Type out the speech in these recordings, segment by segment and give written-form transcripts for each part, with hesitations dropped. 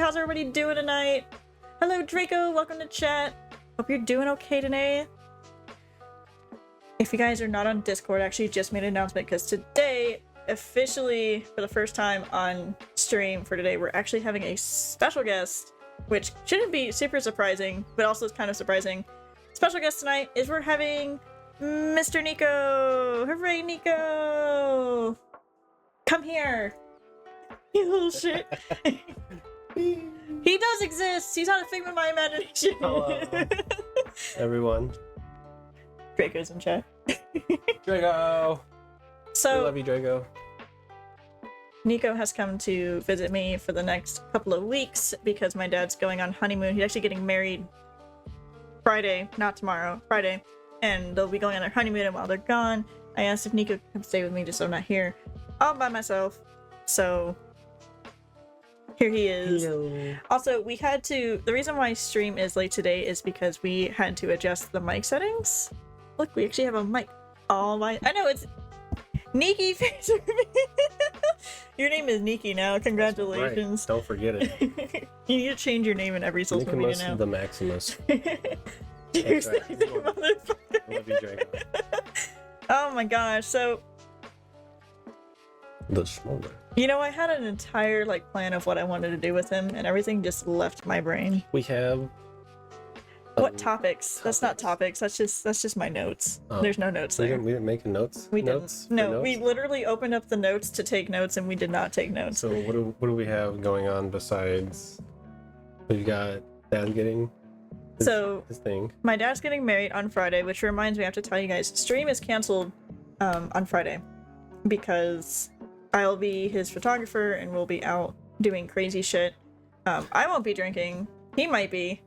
How's everybody doing tonight? Hello, Draco. Welcome to chat. Hope you're doing okay today. If you guys are not on Discord, I actually just made an announcement because today, officially, for the first time on stream for today, we're actually having a special guest, which shouldn't be super surprising, but also is kind of surprising. Special guest tonight is we're having Mr. Nico! Hooray, Nico! Come here! You little shit. He does exist! He's not a figment of my imagination! Hello. Everyone. Draco's in chat. Draco! So, We love you, Draco. Nico has come to visit me for the next couple of weeks because my dad's going on honeymoon. He's actually getting married Friday, not tomorrow, Friday. And they'll be going on their honeymoon, and while they're gone, I asked if Nico could stay with me just so I'm not here all by myself. So, here he is. Hello. Also, we had to... The reason why stream is late today is because we had to adjust the mic settings. Look, we actually have a mic all by... I know, it's... Nikki Phaser. Your name is Nikki now. Congratulations. Right. Don't forget it. You need to change your name in every social media Nicomas now. the Maximus. You're That's right. saying that, motherfucker. I love you, Draco. Oh my gosh, so... The smolder. You know, I had an entire plan of what I wanted to do with him, and everything just left my brain. We have... What topics? That's not topics. That's just my notes. Oh. There's no notes We there. didn't make notes? We notes didn't. for No, we notes? literally opened up the notes to take notes, and we did not take notes. So what do we have going on besides... We've got Dad getting his thing. My dad's getting married on Friday, which reminds me, I have to tell you guys, stream is canceled on Friday because I'll be his photographer and we'll be out doing crazy shit. I won't be drinking. He might be,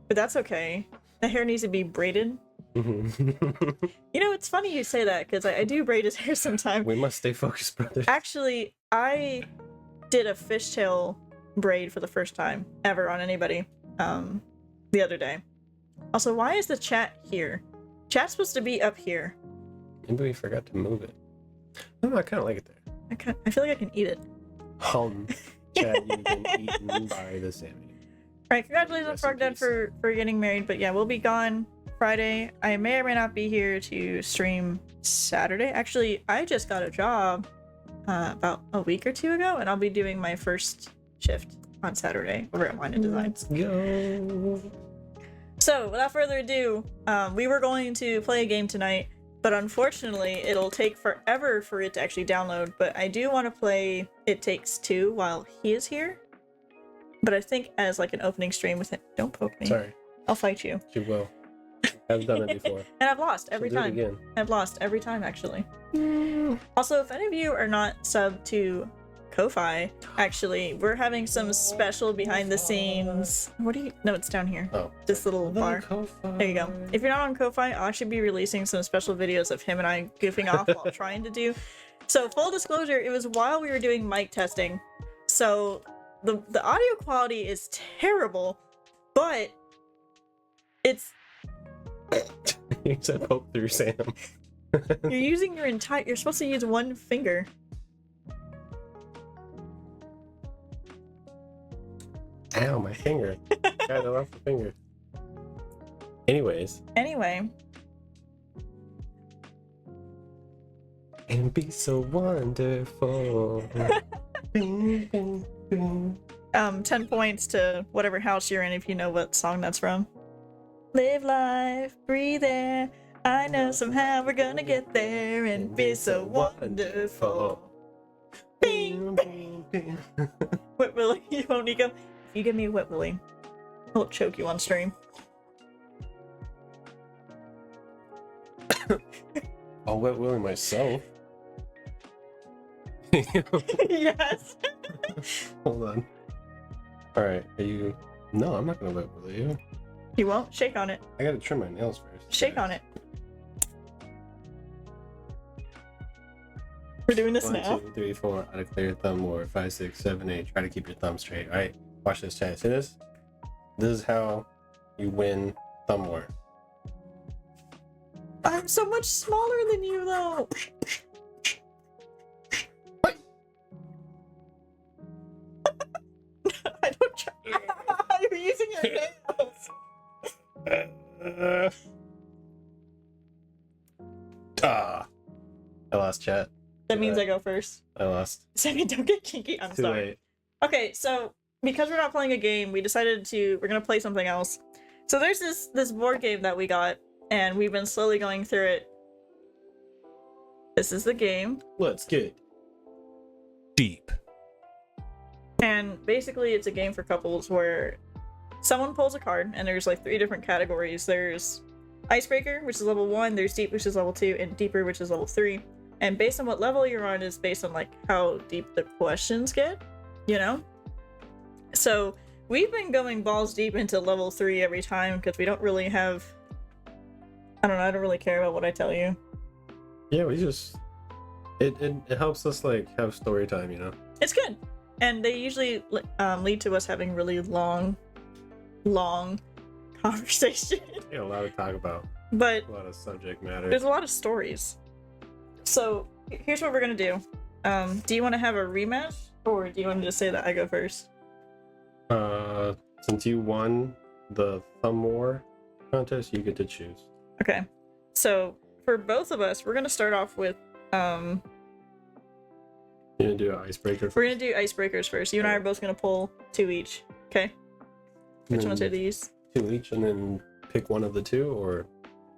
but that's okay. The hair needs to be braided. Mhm. You know, it's funny you say that because I do braid his hair sometimes. We must stay focused, brothers. Actually, I did a fishtail braid for the first time ever on anybody the other day. Also, why is the chat here? Chat's supposed to be up here. Maybe we forgot to move it. No, I kind of like it there. I feel like I can eat it. Chad, you've been eaten by the Sammy. Alright, congratulations on Rest in Frog Dad peace. for getting married, but yeah, we'll be gone Friday. I may or may not be here to stream Saturday. Actually, I just got a job about a week or two ago, and I'll be doing my first shift on Saturday over at Wine and Designs. Let's go. So, without further ado, we were going to play a game tonight, but unfortunately, it'll take forever for it to actually download, but I do want to play It Takes Two while he is here. But I think as an opening stream with him. Don't poke me. Sorry, I'll fight you. she will. I've done it before. And I've lost every She'll do it time. again. I've lost every time, actually. Also, if any of you are not subbed to Ko-Fi, actually, we're having some special behind the scenes. What do you... No, it's down here. Oh, This little bar. There you go. If you're not on Ko-Fi, I'll actually be releasing some special videos of him and I goofing off while trying to do. So, full disclosure, it was while we were doing mic testing. So, the audio quality is terrible, but it's... You said poke through Sam. You're using your entire... You're supposed to use one finger. Ow, my finger. Guys, I lost the finger. Anyways. Anyway, And be so wonderful. Bing, bing, bing. 10 points to whatever house you're in if you know what song that's from. Live life, breathe air. I know somehow we're gonna get there and be so wonderful. Bing, bing, bing. Wet Willy, you won't, Nico. If you give me a Wet Willy, I'll choke you on stream. I'll wet willy myself. Yes. Hold on. Alright, are you... No, I'm not gonna wet willy you. You won't? Shake on it. I gotta trim my nails first. Shake on it. We're doing this 1, now. 2, 3, 4. I'd clear your thumb more. 5, 6, 7, 8. Try to keep your thumb straight. Alright, watch this, chat. See this? This is how you win thumb war. I'm so much smaller than you, though. I don't try. I lost chat. That means I go first. I lost. Does that mean don't get kinky? I'm Too sorry. late. Okay, so because we're not playing a game, we decided we're gonna play something else. So there's this board game that we got, and we've been slowly going through it. This is the game, Let's get Deep. and basically it's a game for couples where someone pulls a card, and there's like 3 different categories. There's Icebreaker, which is level 1, there's Deep, which is level 2, and Deeper, which is level 3. And based on what level you're on is based on like how deep the questions get, you know? So we've been going balls deep into level 3 every time because we don't really have, I don't know, I don't really care about what I tell you. Yeah, we just it helps us like have story time, you know. It's good. And they usually lead to us having really long conversation. Yeah, a lot to talk about, But a lot of subject matter. there's a lot of stories. So here's what we're gonna do. Do you want to have a rematch, or do you want to just say that I go first? Since you won the thumb war contest, you get to choose. Okay. So for both of us, we're gonna start off with You're gonna do an icebreaker. we're gonna do icebreakers first. You and I are both gonna pull 2 each. Okay. Which ones are these? 2 each, and then pick one of the 2, or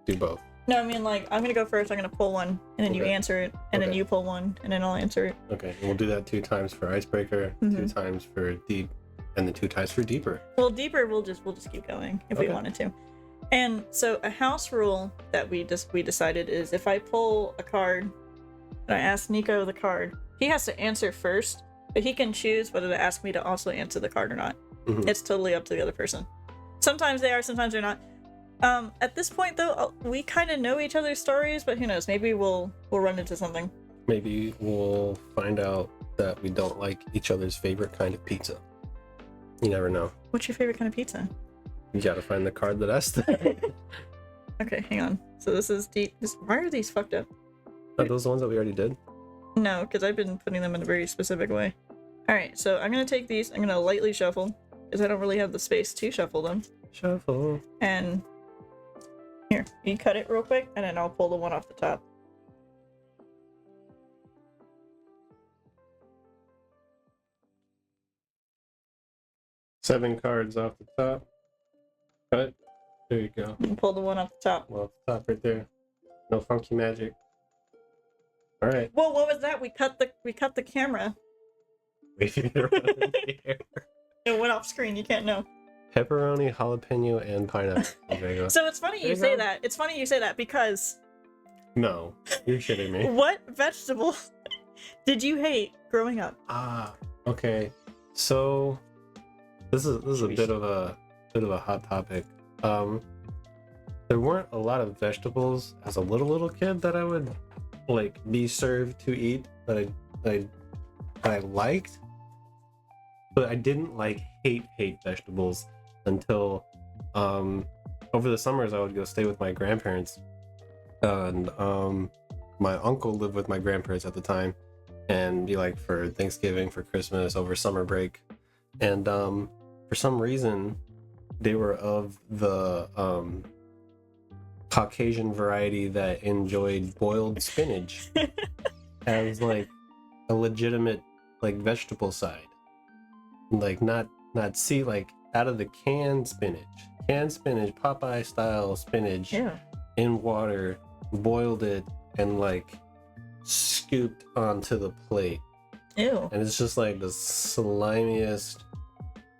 do both. No, I mean like I'm gonna go first. I'm gonna pull one, and then you Okay. answer it, and then Okay. you pull one, and then I'll answer it. Okay, and we'll do that 2 times for icebreaker, 2 Mhm. times for deep, and then 2 times for deeper. Well, deeper, we'll just keep going if we Okay. wanted to. And so a house rule that we decided is if I pull a card and I ask Nico the card, he has to answer first, but he can choose whether to ask me to also answer the card or not. Mhm. It's totally up to the other person. Sometimes they are, sometimes they're not. At this point though, we kind of know each other's stories, but who knows? Maybe we'll run into something. Maybe we'll find out that we don't like each other's favorite kind of pizza. You never know. What's your favorite kind of pizza? You gotta find the card that asked that. Okay, hang on. So this is deep. Why are these fucked up? Are those the ones that we already did? No, because I've been putting them in a very specific way. Alright, so I'm gonna take these, I'm gonna lightly shuffle, because I don't really have the space to shuffle them. Shuffle. And here, you cut it real quick, and then I'll pull the one off the top. Seven cards off the top. Cut. There you go. And pull the one off the top. Well, off the top right there. No funky magic. All right. Whoa, what was that? We cut the camera. It went off screen, you can't know. Pepperoni, jalapeno, and pineapple. There you go. So it's funny There you you say go. that. It's funny you say that because No, you're kidding me. what vegetable did you hate growing up? Ah, okay. So this is a bit of a hot topic. There weren't a lot of vegetables as a little kid that I would like be served to eat that I liked, but I didn't like hate vegetables until over the summers I would go stay with my grandparents, and my uncle lived with my grandparents at the time, and be like for Thanksgiving, for Christmas, over summer break, and for some reason they were of the Caucasian variety that enjoyed boiled spinach as like a legitimate like vegetable side, like not see like out of the canned spinach, Popeye style spinach Yeah. in water, boiled it, and like scooped onto the plate. Ew. And it's just like the slimiest,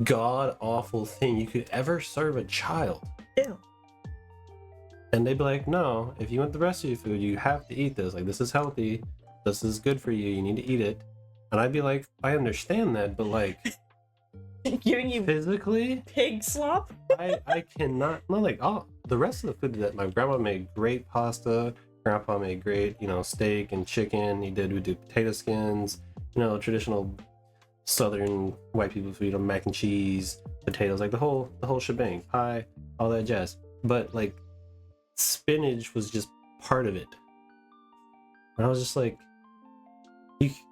god awful thing you could ever serve a child. Ew. And they'd be like, no, if you want the rest of your food, you have to eat this. Like, this is healthy. This is good for you. You need to eat it. And I'd be like, I understand that, but like Giving you physically, pig slop? I cannot. No, like, oh, the rest of the food that my grandma made great pasta. Grandpa made great, steak and chicken. We do potato skins, traditional Southern white people food, mac and cheese, potatoes, like the whole shebang, pie, all that jazz. But like, spinach was just part of it. And I was just like,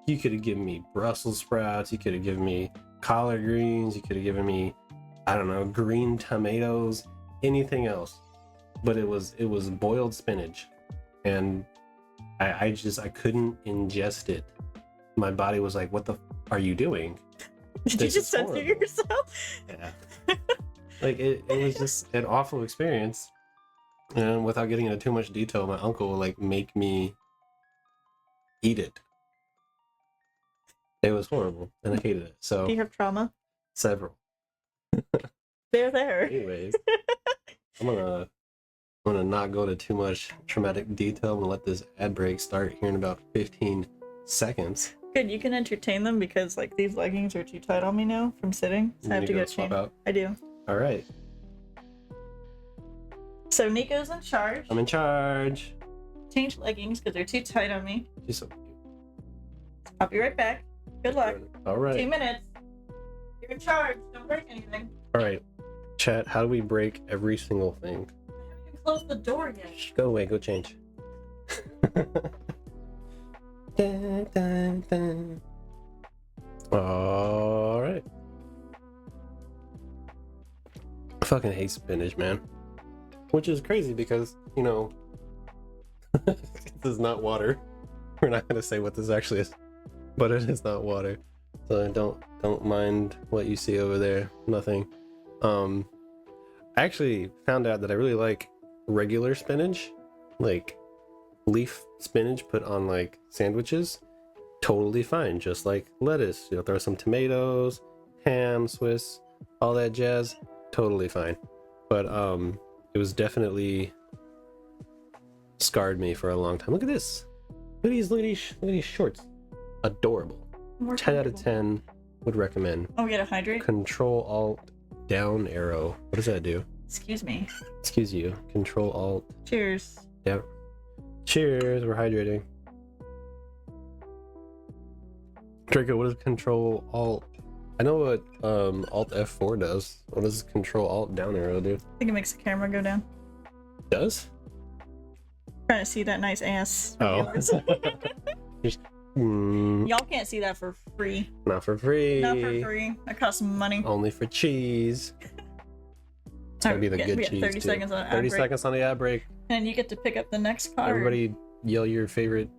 you could have given me Brussels sprouts, you could have given me collard greens, you could have given me, I don't know, green tomatoes, anything else. but it was boiled spinach, and I couldn't ingest it. My body was like, "What the are you doing?" Did you This just is censor horrible. yourself? Yeah. Like it was just an awful experience. And without getting into too much detail, my uncle would like make me eat it. It was horrible, and I hated it. Do you So have trauma? several. There. Anyways, I'm gonna not go into too much traumatic detail. I'm gonna let this ad break start here in about 15 seconds. Good, you can entertain them because like these leggings are too tight on me now from sitting. So I have to get swap changed. out. I do. All right, So Nico's in charge. I'm in charge. Change leggings because they're too tight on me. She's so cute. I'll be right back. Good luck. All 2 right, minutes. You're in charge. Don't break anything. all right. Chat. How do we break every single thing? I haven't even closed the door yet. Shh, go away. Go change. Dun, dun, dun. All right. I fucking hate spinach, man. Which is crazy because, you know, this is not water. We're not gonna say what this actually is, but it is not water. So don't mind what you see over there. Nothing. I actually found out that I really like regular spinach, like leaf spinach put on like sandwiches. Totally fine, just like lettuce. You'll throw some tomatoes, ham, Swiss, all that jazz. Totally fine. But it was definitely scarred me for a long time. Look at this. Look at these shorts. Adorable. More 10 out of comfortable. 10 would recommend. Oh, we gotta hydrate? Control Alt down arrow. What does that do? Excuse me. Excuse you. Control Alt Cheers. down. Cheers. We're hydrating. Draco, what is Control Alt? I know what Alt F4 does. What does Control Alt down arrow do? I think it makes the camera go down. Does? Trying to see that nice ass. Oh. Mm, Y'all can't see that for free. not for free. Not for free. That costs money. Only for cheese. It's gotta be the good we got cheese. 30 too. seconds on ad 30 break. seconds on the ad break. And you get to pick up the next card. Everybody yell your favorite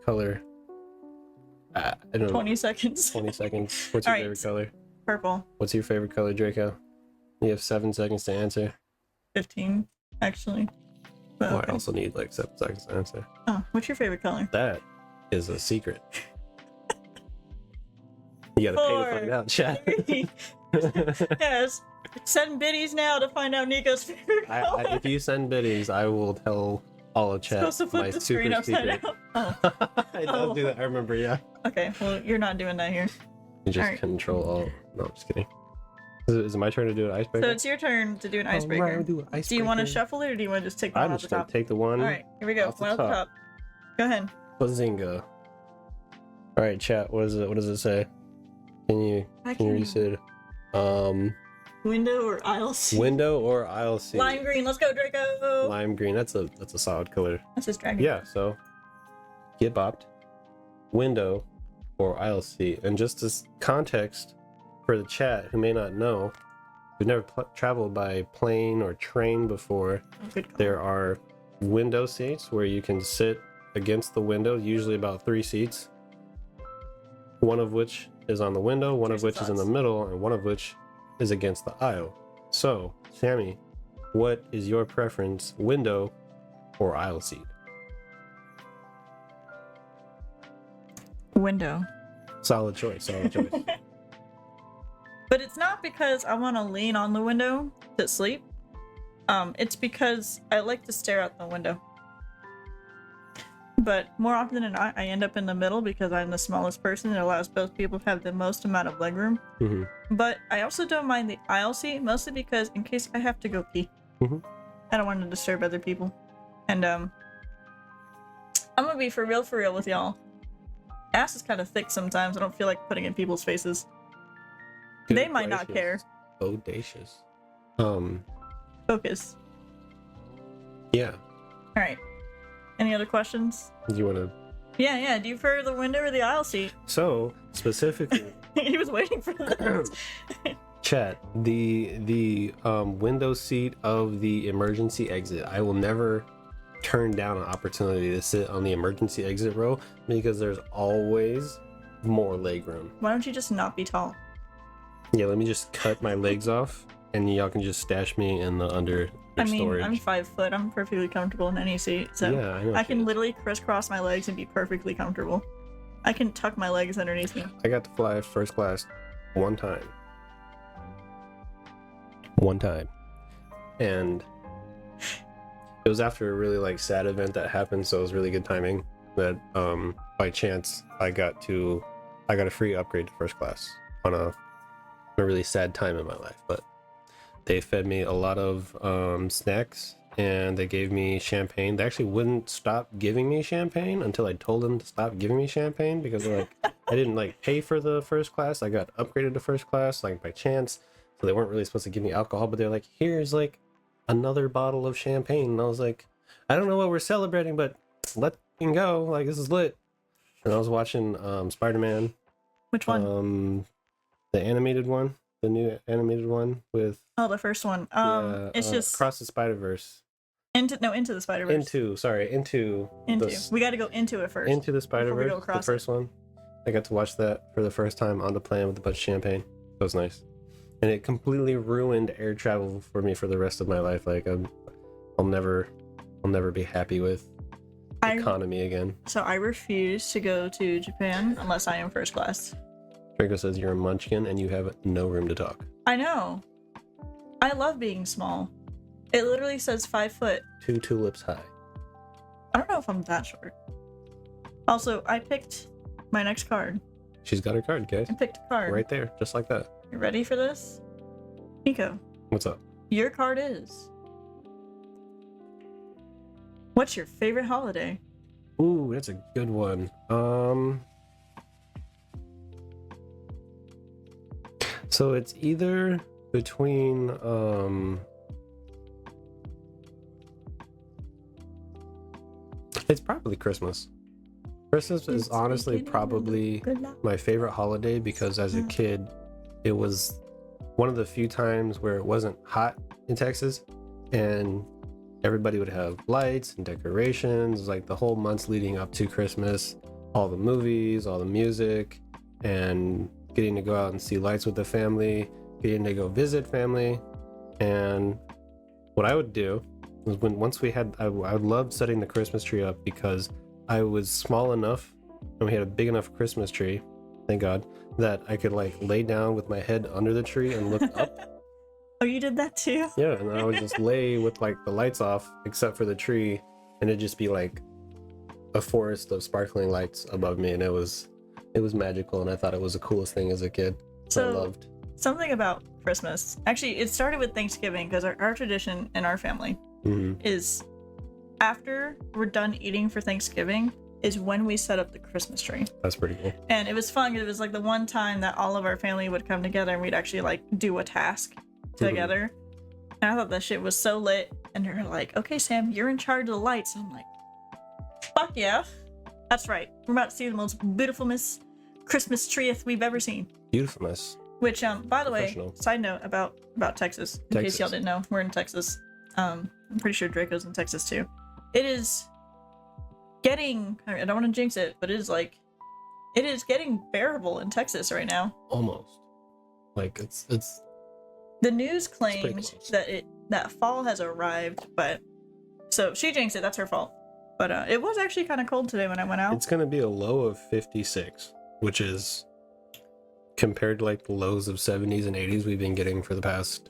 color. I don't know. 20 seconds. 20 seconds. What's your All right. favorite color? Purple. What's your favorite color, Draco? You have 7 seconds to answer. 15, actually. But Oh, okay. I also need like 7 seconds to answer. Oh, what's your favorite color? That is a secret. You gotta pay to find 4, out, chat. 3. Yes. Send biddies now to find out Nico's favorite color. If you send biddies, I will tell all of chat Supposed to flip my the screen super upside secret. down. Oh, It does do that. I remember. Yeah. okay. Well, you're not doing that here. You just Alright. control all. No, I'm just kidding. Is it my turn to do an icebreaker? So it's your turn to do an icebreaker. Alright, I'll do an icebreaker. Do you want to shuffle it or do you want to just take the I'm one off just the gonna top? take the one. All right, here we go. off the One off the top. top. Go ahead. Bazinga. All right, chat. What is it? What does it say? Can you read it? Window or aisle C? Window or aisle C? Lime green. Let's go, Draco. Lime green. That's a solid color. That's his dragon. Yeah. So get bopped. Window or aisle C. And just as context for the chat who may not know, we've never traveled by plane or train before. Good call. There are window seats where you can sit against the window, usually about 3 seats. One of which is on the window, one of Cheers, which is in the thoughts. middle, and one of which is against the aisle. So, Sammy, what is your preference, window or aisle seat? Window. Solid choice, solid choice. But it's not because I want to lean on the window to sleep. It's because I like to stare out the window. But more often than not, I end up in the middle because I'm the smallest person. It allows both people to have the most amount of legroom. Mhm. But I also don't mind the aisle seat, mostly because in case I have to go pee, Mhm. I don't want to disturb other people. And I'm gonna be for real with y'all. Ass is kind of thick sometimes. I don't feel like putting it in people's faces. They Good might not care. gracious. Bodacious. Focus. Yeah. All right. Any other questions? You want to? Yeah. Do you prefer the window or the aisle seat? So specifically, He was waiting for that. Chat, the window seat of the emergency exit. I will never turn down an opportunity to sit on the emergency exit row because there's always more leg room. Why don't you just not be tall? Yeah, let me just cut my legs off and y'all can just stash me in the under I mean, storage. I'm 5 foot. I'm perfectly comfortable in any seat, so Yeah, I know I she can is. literally crisscross my legs and be perfectly comfortable. I can tuck my legs underneath me. I got to fly first class one time. One time. And it was after a really like sad event that happened, so it was really good timing that by chance I got a free upgrade to first class on a really sad time in my life. But they fed me a lot of snacks and they gave me champagne. They actually wouldn't stop giving me champagne until I told them to stop giving me champagne because they're like I didn't like pay for the first class. I got upgraded to first class like by chance. So they weren't really supposed to give me alcohol, but they're like, here's like another bottle of champagne. And I was like, I don't know what we're celebrating, but let me go. Like this is lit. And I was watching Spider-Man, Which one? the animated one, the new animated one with Oh, the first one. It's just Across the Spider-Verse. into the Spider-Verse. Into We got to go into it first. Into the before we Spider-Verse, go the across first one. I got to watch that for the first time on the plane with a bunch of champagne. That was nice. And it completely ruined air travel for me for the rest of my life. Like I'll never be happy with economy again. So I refuse to go to Japan unless I am first class. Draco says you're a munchkin and you have no room to talk. I know. I love being small. It literally says 5 foot. 2 tulips high. I don't know if I'm that short. Also, I picked my next card. She's got her card, guys. I picked a card. Right there, just like that. You ready for this? Nico, What's up? your card is... What's your favorite holiday? Ooh, that's a good one. So it's either between it's probably Christmas. Christmas is honestly probably my favorite holiday because as a kid it was one of the few times where it wasn't hot in Texas and everybody would have lights and decorations like the whole months leading up to Christmas, all the movies, all the music, and getting to go out and see lights with the family, getting to go visit family. And what I would do was I would love setting the Christmas tree up because I was small enough and we had a big enough Christmas tree, thank God, that I could like lay down with my head under the tree and look up. Oh, you did that too? Yeah, and I would just lay with like the lights off except for the tree and it'd just be like a forest of sparkling lights above me, and it was magical, and I thought it was the coolest thing as a kid. So, I loved. Something about Christmas. Actually, it started with Thanksgiving because our tradition in our family is after we're done eating for Thanksgiving is when we set up the Christmas tree. That's pretty cool. And it was fun. It was like the one time that all of our family would come together and we'd actually like do a task together. And I thought that shit was so lit. And they're like, okay, Sam, you're in charge of the lights. I'm like, fuck yeah. That's right. We're about to see the most beautiful Christmas treeeth we've ever seen. Beautifulness. Which, by the way, Professional. side note about Texas, in case y'all didn't know, we're in Texas. I'm pretty sure Draco's in Texas too. It is getting, I don't want to jinx it, but it is getting bearable in Texas right now. Almost. Like it's The news pretty claims close. that fall has arrived, but so she jinxed it. That's her fault. But it was actually kind of cold today when I went out. It's gonna be a low of 56, which is compared to like the lows of 70s and 80s we've been getting for the past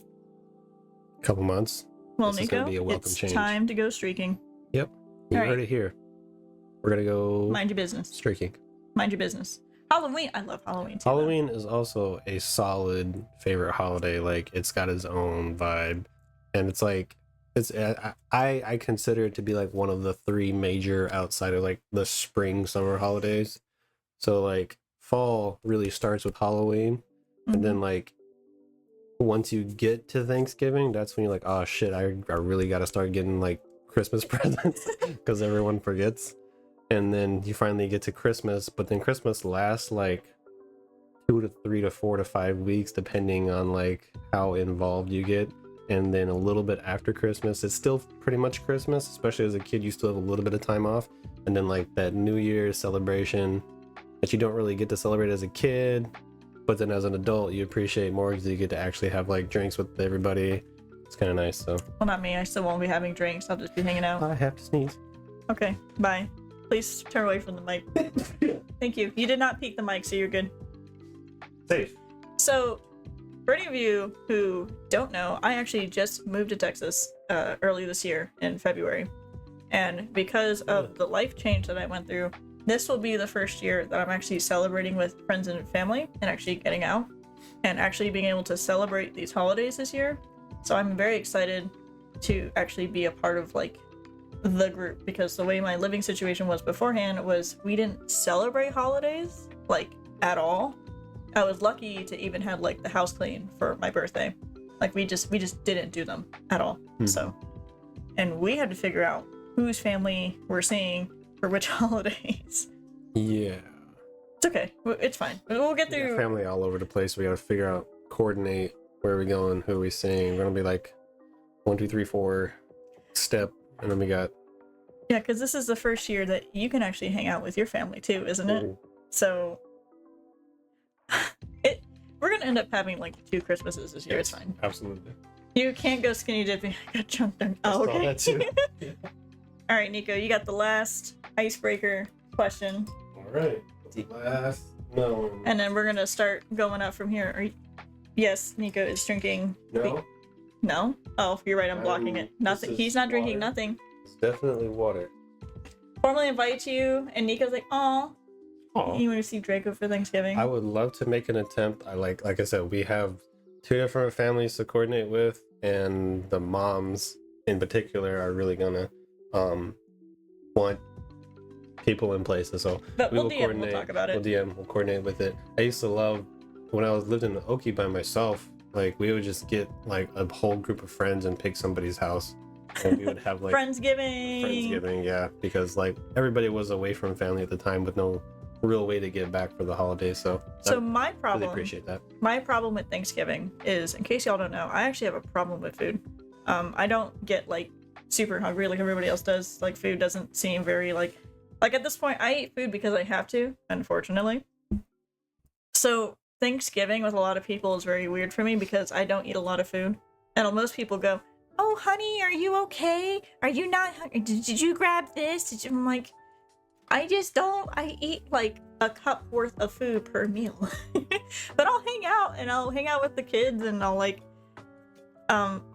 couple months. Well, this is gonna Nico, be a welcome it's change. time to go streaking. Yep. You All heard right. it here. We're gonna go Mind your business. streaking. Mind your business. Halloween. I love Halloween too. Halloween is also a solid favorite holiday. Like it's got its own vibe, and it's like I consider it to be like one of the three major outside of like the spring summer holidays. So like fall really starts with Halloween, and then like once you get to Thanksgiving, that's when you're like, oh shit, I really got to start getting like Christmas presents because everyone forgets. And then you finally get to Christmas, but then Christmas lasts like 2 to 3 to 4 to 5 weeks, depending on like how involved you get. And then a little bit after Christmas, it's still pretty much Christmas, especially as a kid, you still have a little bit of time off. And then like that New Year's celebration that you don't really get to celebrate as a kid, but then as an adult, you appreciate more because you get to actually have like drinks with everybody. It's kind of nice. So, Well, not me. I still won't be having drinks. I'll just be hanging out. I have to sneeze. Okay, bye. Please turn away from the mic. Thank you. You did not peek the mic, so you're good. Safe. So, for any of you who don't know, I actually just moved to Texas early this year in February. And because of the life change that I went through, this will be the first year that I'm actually celebrating with friends and family and actually getting out and actually being able to celebrate these holidays this year. So I'm very excited to actually be a part of like the group, because the way my living situation was beforehand was we didn't celebrate holidays like at all. I was lucky to even have like the house clean for my birthday. Like we just didn't do them at all. So, and we had to figure out whose family we're seeing for which holidays. Yeah. It's okay. It's fine. We'll get We got through. family all over the place. We got to figure out, coordinate where we going, who we seeing. We're gonna be like 1, 2, 3, 4 step, and then we got. Yeah, because this is the first year that you can actually hang out with your family too, isn't it? Ooh. So we're gonna end up having like 2 Christmases this year. It's fine. Absolutely. You can't go skinny dipping. I got chunk done. Oh, Saw okay. that too. All right, Nico, you got the last icebreaker question, All right. Last no. and then we're gonna start going up from here. Yes, Nico is drinking. No. No? Oh, you're right. I'm blocking it. Nothing. this is He's not drinking water. nothing. It's definitely water. Formally invite you, and Nico's like, "Oh, you want to see Draco for Thanksgiving?" I would love to make an attempt. Like I said, we have 2 different families to coordinate with, and the moms in particular are really gonna want people in places. So But we we'll will DM. coordinate. We'll talk about it. We'll coordinate with it. I used to love when I was living in Okie by myself. Like we would just get like a whole group of friends and pick somebody's house, and we would have like Friendsgiving, yeah, because like everybody was away from family at the time with no real way to get back for the holidays. So So I my really problem, appreciate that. my problem with Thanksgiving is, in case y'all don't know, I actually have a problem with food. I don't get like super hungry like everybody else does. Like food doesn't seem very like at this point I eat food because I have to, unfortunately. So Thanksgiving with a lot of people is very weird for me because I don't eat a lot of food. And most people go, "Oh, honey, are you okay? Are you not hungry? Did you grab this?" I'm like, I just don't. I eat like a cup worth of food per meal. But I'll hang out, and I'll hang out with the kids, and I'll like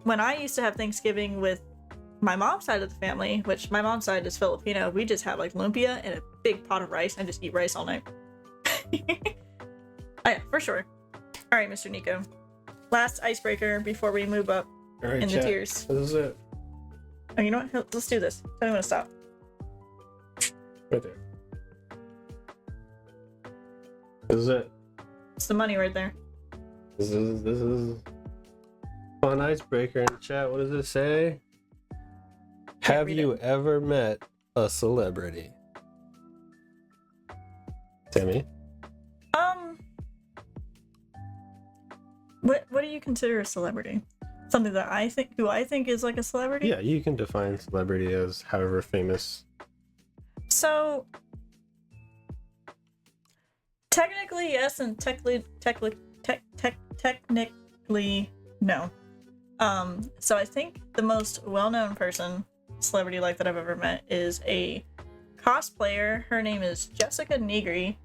when I used to have Thanksgiving with my mom's side of the family, which my mom's side is Filipino, we just have like lumpia and a big pot of rice and just eat rice all night. Oh yeah, for sure. All right, Mr. Nico. Last icebreaker before we move up All right, in the chat. tiers. This is it. Oh, you know what? Let's do this. Tell me when to stop. Right there. This is it. It's the money right there. This is fun icebreaker in the chat. What does it say? Have read you it. ever met a celebrity? Tammy? What do you consider a celebrity? Something that I think is like a celebrity? Yeah, you can define celebrity as however famous. So technically yes, and technically no. So I think the most well-known person, celebrity like that I've ever met, is a cosplayer. Her name is Jessica Negri.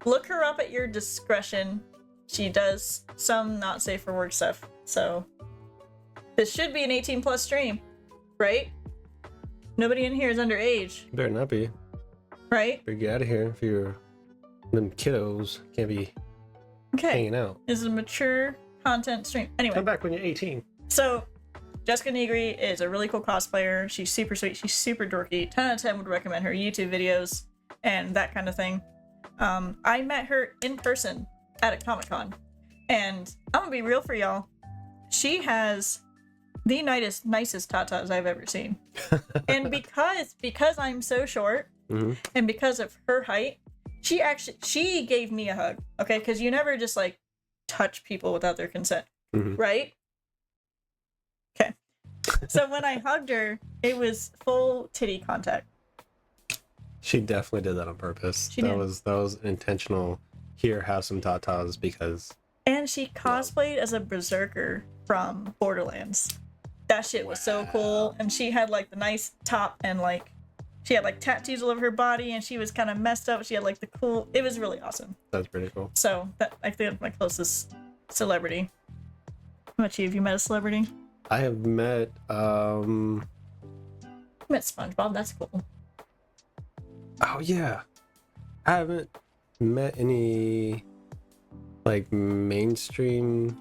Look her up at your discretion. She does some not safe for work stuff. So this should be an 18+ stream, right? Nobody in here is underage, Better not be. right? Better get out of here if you're them kiddos. Can't be Okay. hanging out. This is a mature content stream. Anyway, Come back when you're 18. so Jessica Negri is a really cool cosplayer. She's super sweet. She's super dorky. 10 out of 10 would recommend her YouTube videos and that kind of thing. I met her in person at a Comic-Con, and I'm gonna be real for y'all. She has the nicest tatas I've ever seen. And because I'm so short, Mhm. and because of her height, she gave me a hug, okay? Because you never just like touch people without their consent, right? Okay. So when I hugged her, it was full titty contact. She definitely did that on purpose. She did. That was intentional. Here, have some tatas because. And she cosplayed as a berserker from Borderlands. That shit was so cool. And she had like the nice top and like she had like tattoos all over her body and she was kind of messed up. She had like the cool. It was really awesome. That's pretty cool. So that I think that's my closest celebrity. How about you? Have you met a celebrity? I have met I met SpongeBob. That's cool. oh yeah. I haven't met any like mainstream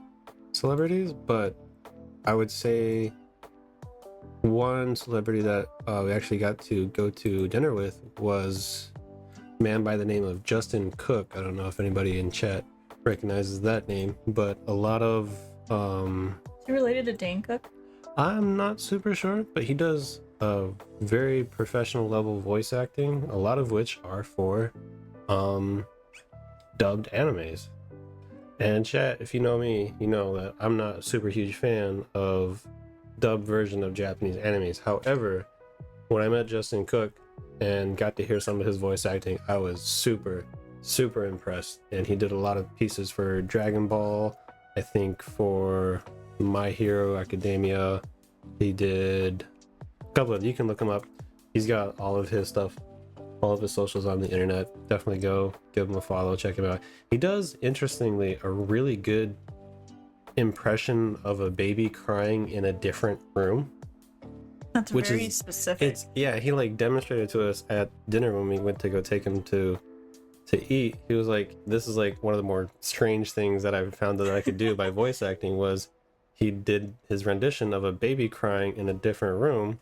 celebrities, but I would say one celebrity that we actually got to go to dinner with was a man by the name of Justin Cook. I don't know if anybody in chat recognizes that name, but a lot of Is he related to Dane Cook? I'm not super sure, but he does a very professional level voice acting, a lot of which are for dubbed animes. And chat, if you know me, you know that I'm not a super huge fan of dubbed version of Japanese animes. However, when I met Justin Cook and got to hear some of his voice acting, I was super impressed. And he did a lot of pieces for Dragon Ball, I think for My Hero Academia. He did a couple of, you can look him up. He's got all of his stuff, all of his socials on the internet. Definitely go give him a follow, check him out. He does, interestingly, a really good impression of a baby crying in a different room. That's Which very is- specific. He like demonstrated to us at dinner when we went to go take him to eat. He was like, this is like one of the more strange things that I've found that I could do by voice acting was he did his rendition of a baby crying in a different room.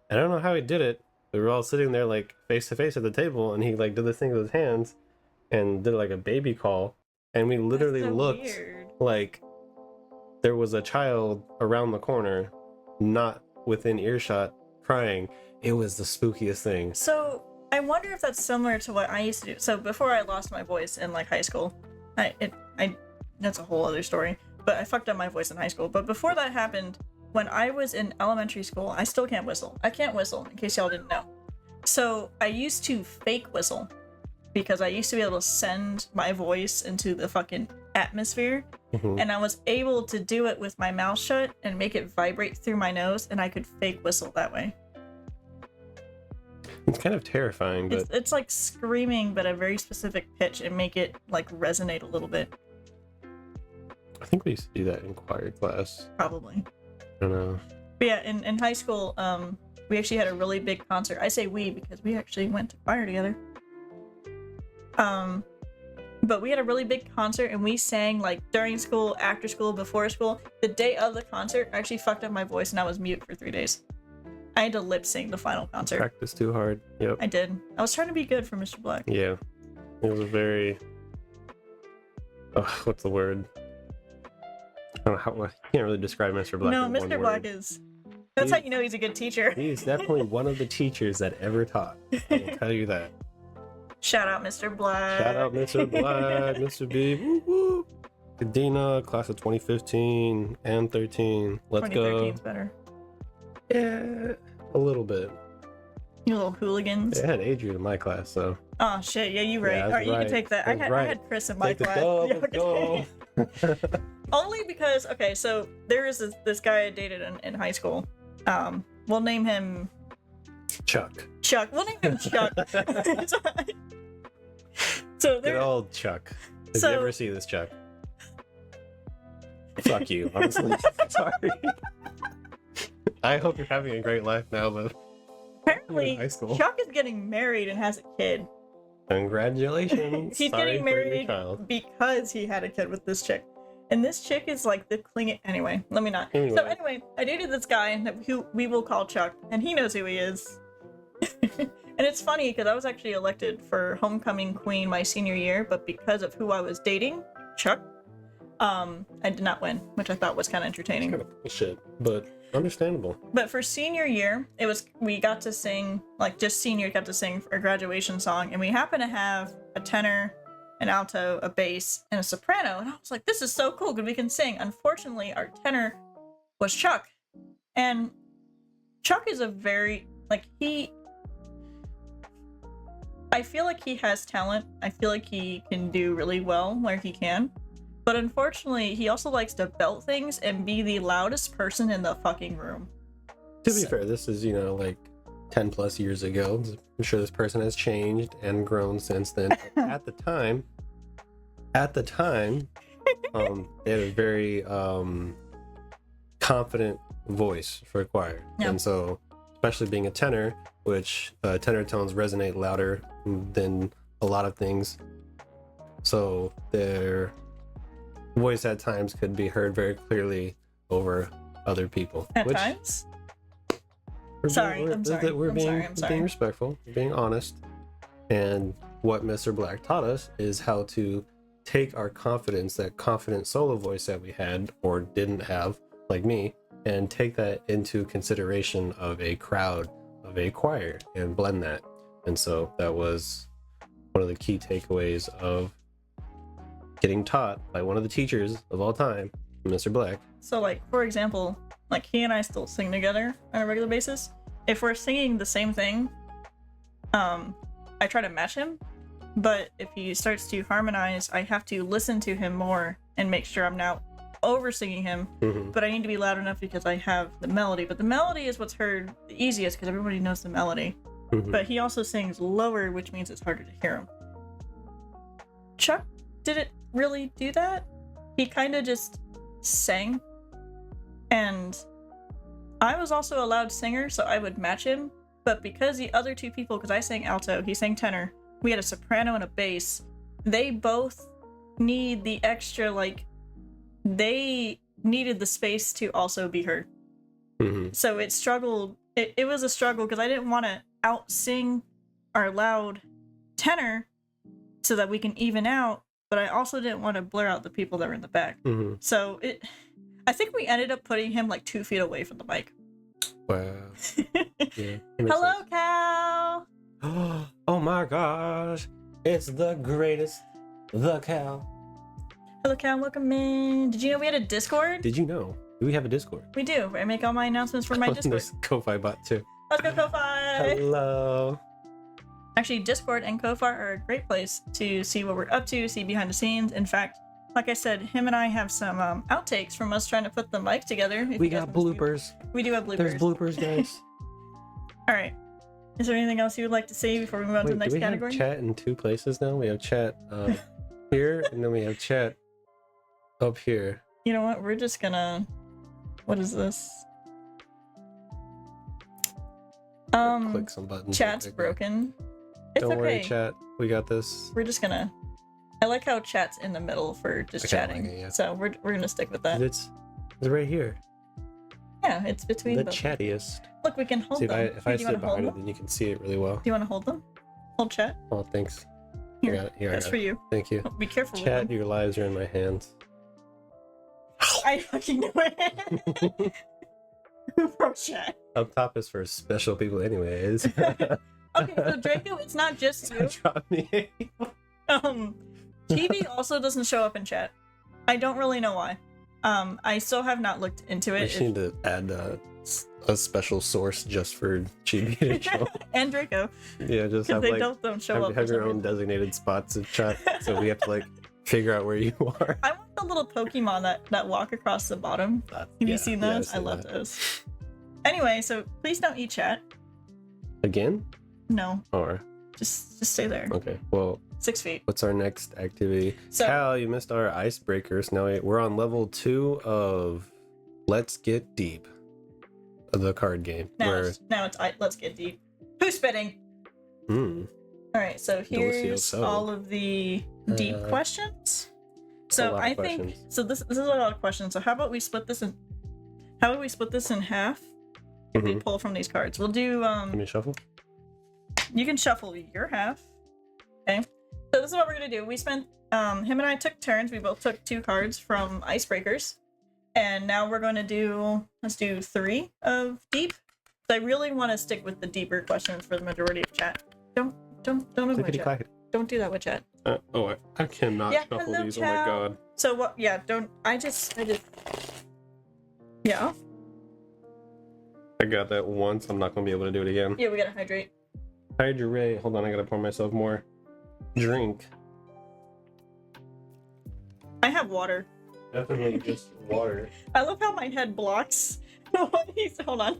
And I don't know how he did it. We were all sitting there like face to face at the table and he like did this thing with his hands and did like a baby call. And we literally That's so looked weird. like there was a child around the corner, not within earshot, crying. It was the spookiest thing. So I wonder if that's similar to what I used to do. So before I lost my voice in like high school, I that's a whole other story. But I fucked up my voice in high school. But before that happened, when I was in elementary school, I still can't whistle. I can't whistle, in case y'all didn't know. So I used to fake whistle because I used to be able to send my voice into the fucking atmosphere. Mhm. And I was able to do it with my mouth shut and make it vibrate through my nose, and I could fake whistle that way. It's kind of terrifying, but It's like screaming, but a very specific pitch, and make it like resonate a little bit, I think we used to do that in choir class. probably. I don't know. But yeah, in high school, we actually had a really big concert. I say we because we actually went to choir together. But we had a really big concert and we sang like during school, after school, before school. The day of the concert, I actually fucked up my voice and I was mute for 3 days. I had to lip sync the final concert. Practice too hard. Yep. I did. I was trying to be good for Mr. Black. Yeah. It was a very. What's the word? I don't know how. I can't really describe Mr. Black. No, in one Mr. Black word. is. That's how you know he's a good teacher. He's definitely one of the teachers that ever taught. I will tell you that. Shout out, Mr. Black. Shout out Mr. Black, Mr. B. Woo woo. Kadena, class of 2015 and 13. Let's go. 2013's better. Yeah, a little bit. You little hooligans. I had Adrian in my class, so. Oh shit, yeah, you right. Yeah, that's Alright, you can right. take that. That's I right. had Chris in my Take the class. dub, Yeah, let's okay. go. Only because, okay, so there is this guy I dated in high school. We'll name him Chuck. Chuck. We'll name him Chuck. So Good there, old Chuck. If So- you ever see this, Chuck. Fuck you, honestly. Sorry. I hope you're having a great life now, but apparently in high school. Chuck is getting married and has a kid. Congratulations. He's Sorry getting for your married child. because he had a kid with this chick. And this chick is like the clingy. Anyway, let me not. Anyway. So anyway, I dated this guy who we will call Chuck, and he knows who he is. And it's funny because I was actually elected for homecoming queen my senior year, but because of who I was dating, Chuck, I did not win, which I thought was kind of entertaining. Kind of bullshit, but understandable. But for senior year, we got to sing, like just senior got to sing our graduation song, and we happened to have a tenor, an alto, a bass, and a soprano, and I was like, this is so cool because we can sing. Unfortunately, our tenor was Chuck, and Chuck is a very, I feel like he has talent. I feel like he can do really well where he can. But unfortunately, he also likes to belt things and be the loudest person in the fucking room. To be fair, this is, 10 plus years ago. I'm sure this person has changed and grown since then. At the time, they had a very confident voice for a choir. Yeah. And so, especially being a tenor, which tenor tones resonate louder than a lot of things. So their voice at times could be heard very clearly over other people. At times? I'm sorry. We're being I'm sorry. respectful, being honest. And what Mr. Black taught us is how to take our confidence, that confident solo voice that we had or didn't have, like me, and take that into consideration of a crowd, of a choir, and blend that. And so that was one of the key takeaways of getting taught by one of the teachers of all time, Mr. Black. So, like, for example, like, he and I still sing together on a regular basis. If we're singing the same thing, I try to match him. But if he starts to harmonize, I have to listen to him more and make sure I'm not over singing him. Mm-hmm. But I need to be loud enough because I have the melody. But the melody is what's heard the easiest because everybody knows the melody. Mm-hmm. But he also sings lower, which means it's harder to hear him. Chuck didn't really do that. He kind of just sang. And I was also a loud singer, so I would match him. But because the other two people, because I sang alto, he sang tenor, we had a soprano and a bass, they both need the extra, like, they needed the space to also be heard. Mm-hmm. So it struggled. It was a struggle because I didn't want to out sing our loud tenor so that we can even out, but I also didn't want to blur out the people that were in the back. Mm-hmm. So I think we ended up putting him like 2 feet away from the mic. Wow. Yeah. Hello, Cal. Oh my gosh. It's the greatest. The Cal. Hello, Cal. Welcome in. Did you know we had a Discord? Did you know? We have a Discord. We do. I make all my announcements for my Discord. There's Ko-Fi bot too. Let's go, Ko-Fi. Hello. Actually, Discord and Ko-Fi are a great place to see what we're up to, see behind the scenes. In fact, like I said, him and I have some outtakes from us trying to put the mic together. We got bloopers. We do have bloopers. There's bloopers, guys. All right. Is there anything else you would like to say before we move on to the next do we category? have chat in 2 places now? We have chat here, and then we have chat up here. You know what? We're just gonna... What is this? Click some buttons. Chat's broken. It's Don't okay. worry, chat. We got this. We're just gonna... I like how chat's in the middle for just I kinda chatting. like it, yeah. So we're gonna stick with that. It's right here. Yeah, it's between The both. chattiest. Look, we can hold See, them. if I Do you sit wanna hold behind it, them? then you can see it really well. Do you want to hold them? Hold chat. Oh, thanks. Here, I got it. Here, that's I got for it. you. Thank you. Be careful Chat, with them. your lives are in my hands. I fucking knew it. Bro, chat. Up top is for special people, anyways. Okay, so Draco, it's not just you. Drop me. TV also doesn't show up in chat. I don't really know why. I still have not looked into We it. just need to add a special source just for Chibi to show. And Draco, Yeah, just because have they like don't show up. have for your some own reason. designated spots in chat, so we have to like figure out where you are. I want the little Pokemon that walk across the bottom. Have you seen those? I love those. Anyway, so please don't eat chat. Again? No, Or just stay there. okay. Well, 6 feet. what's our next activity? So Cal, you missed our icebreakers. Now we're on level 2 of Let's Get Deep, the card game. let's get deep. Who's spitting? Hmm. All right, so here's Delicioso. all of the deep questions. a So lot of I think questions. so. This is a lot of questions. So how about we split this in? How about we split this in half? If we Mhm. pull from these cards, we'll do. Give me a shuffle. You can shuffle your half. Okay. So this is what we're gonna do. We spent. Him and I took turns. We both took 2 cards from icebreakers, And now we're going to let's do 3 of deep. I really want to stick with the deeper questions for the majority of chat. Don't avoid chat. Clickety-clackety. Don't do that with chat. I cannot Yeah, shuffle hello, these. chat. Oh my god. So what? Yeah, don't. I just. Yeah. I got that once. I'm not gonna be able to do it again. Yeah, we gotta hydrate. Hydrate. Hold on, I gotta pour myself more drink. I have water. Definitely just water. I love how my head blocks. Hold on.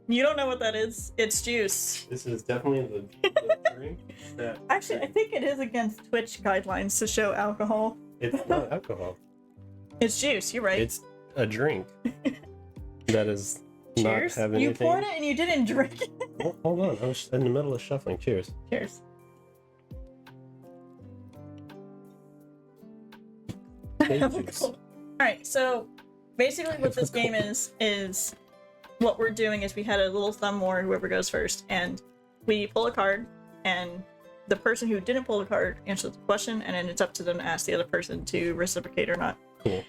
You don't know what that is. It's juice. This is definitely the drink. That Actually, I think it is against Twitch guidelines to show alcohol. it's not alcohol. It's juice. You're right. It's a drink. That is Cheers. not have You anything. poured it and you didn't drink it. Oh, hold on, I was in the middle of shuffling. Cheers. Cheers. Juice. All right. So basically, what this game is what we're doing is we had a little thumb war, whoever goes first, and we pull a card, and the person who didn't pull the card answers the question, and then it's up to them to ask the other person to reciprocate or not. Cool.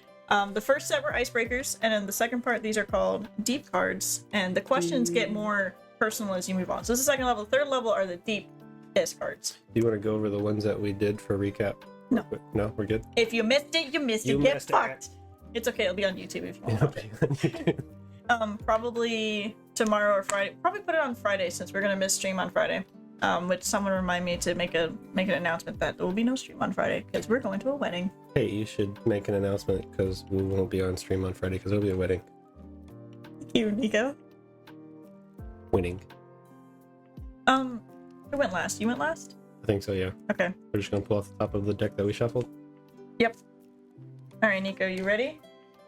The first set were icebreakers, and then the second part, these are called deep cards, and the questions get more personal as you move on. So this is the second level. The third level are the deepest cards. Do you want to go over the ones that we did for recap? No. No, we're good. If you missed it, you missed it. You Get missed it. fucked. It's okay. It'll be on YouTube if you want. Probably tomorrow or Friday. Probably put it on Friday since we're gonna miss stream on Friday. Which someone remind me to make an announcement that there will be no stream on Friday because we're going to a wedding. Hey, you should make an announcement because we won't be on stream on Friday because it'll be a wedding. You, Nico. Winning. Who went last? You went last? I think so, yeah. Okay. We're just gonna pull off the top of the deck that we shuffled. Yep. All right, Nico, you ready?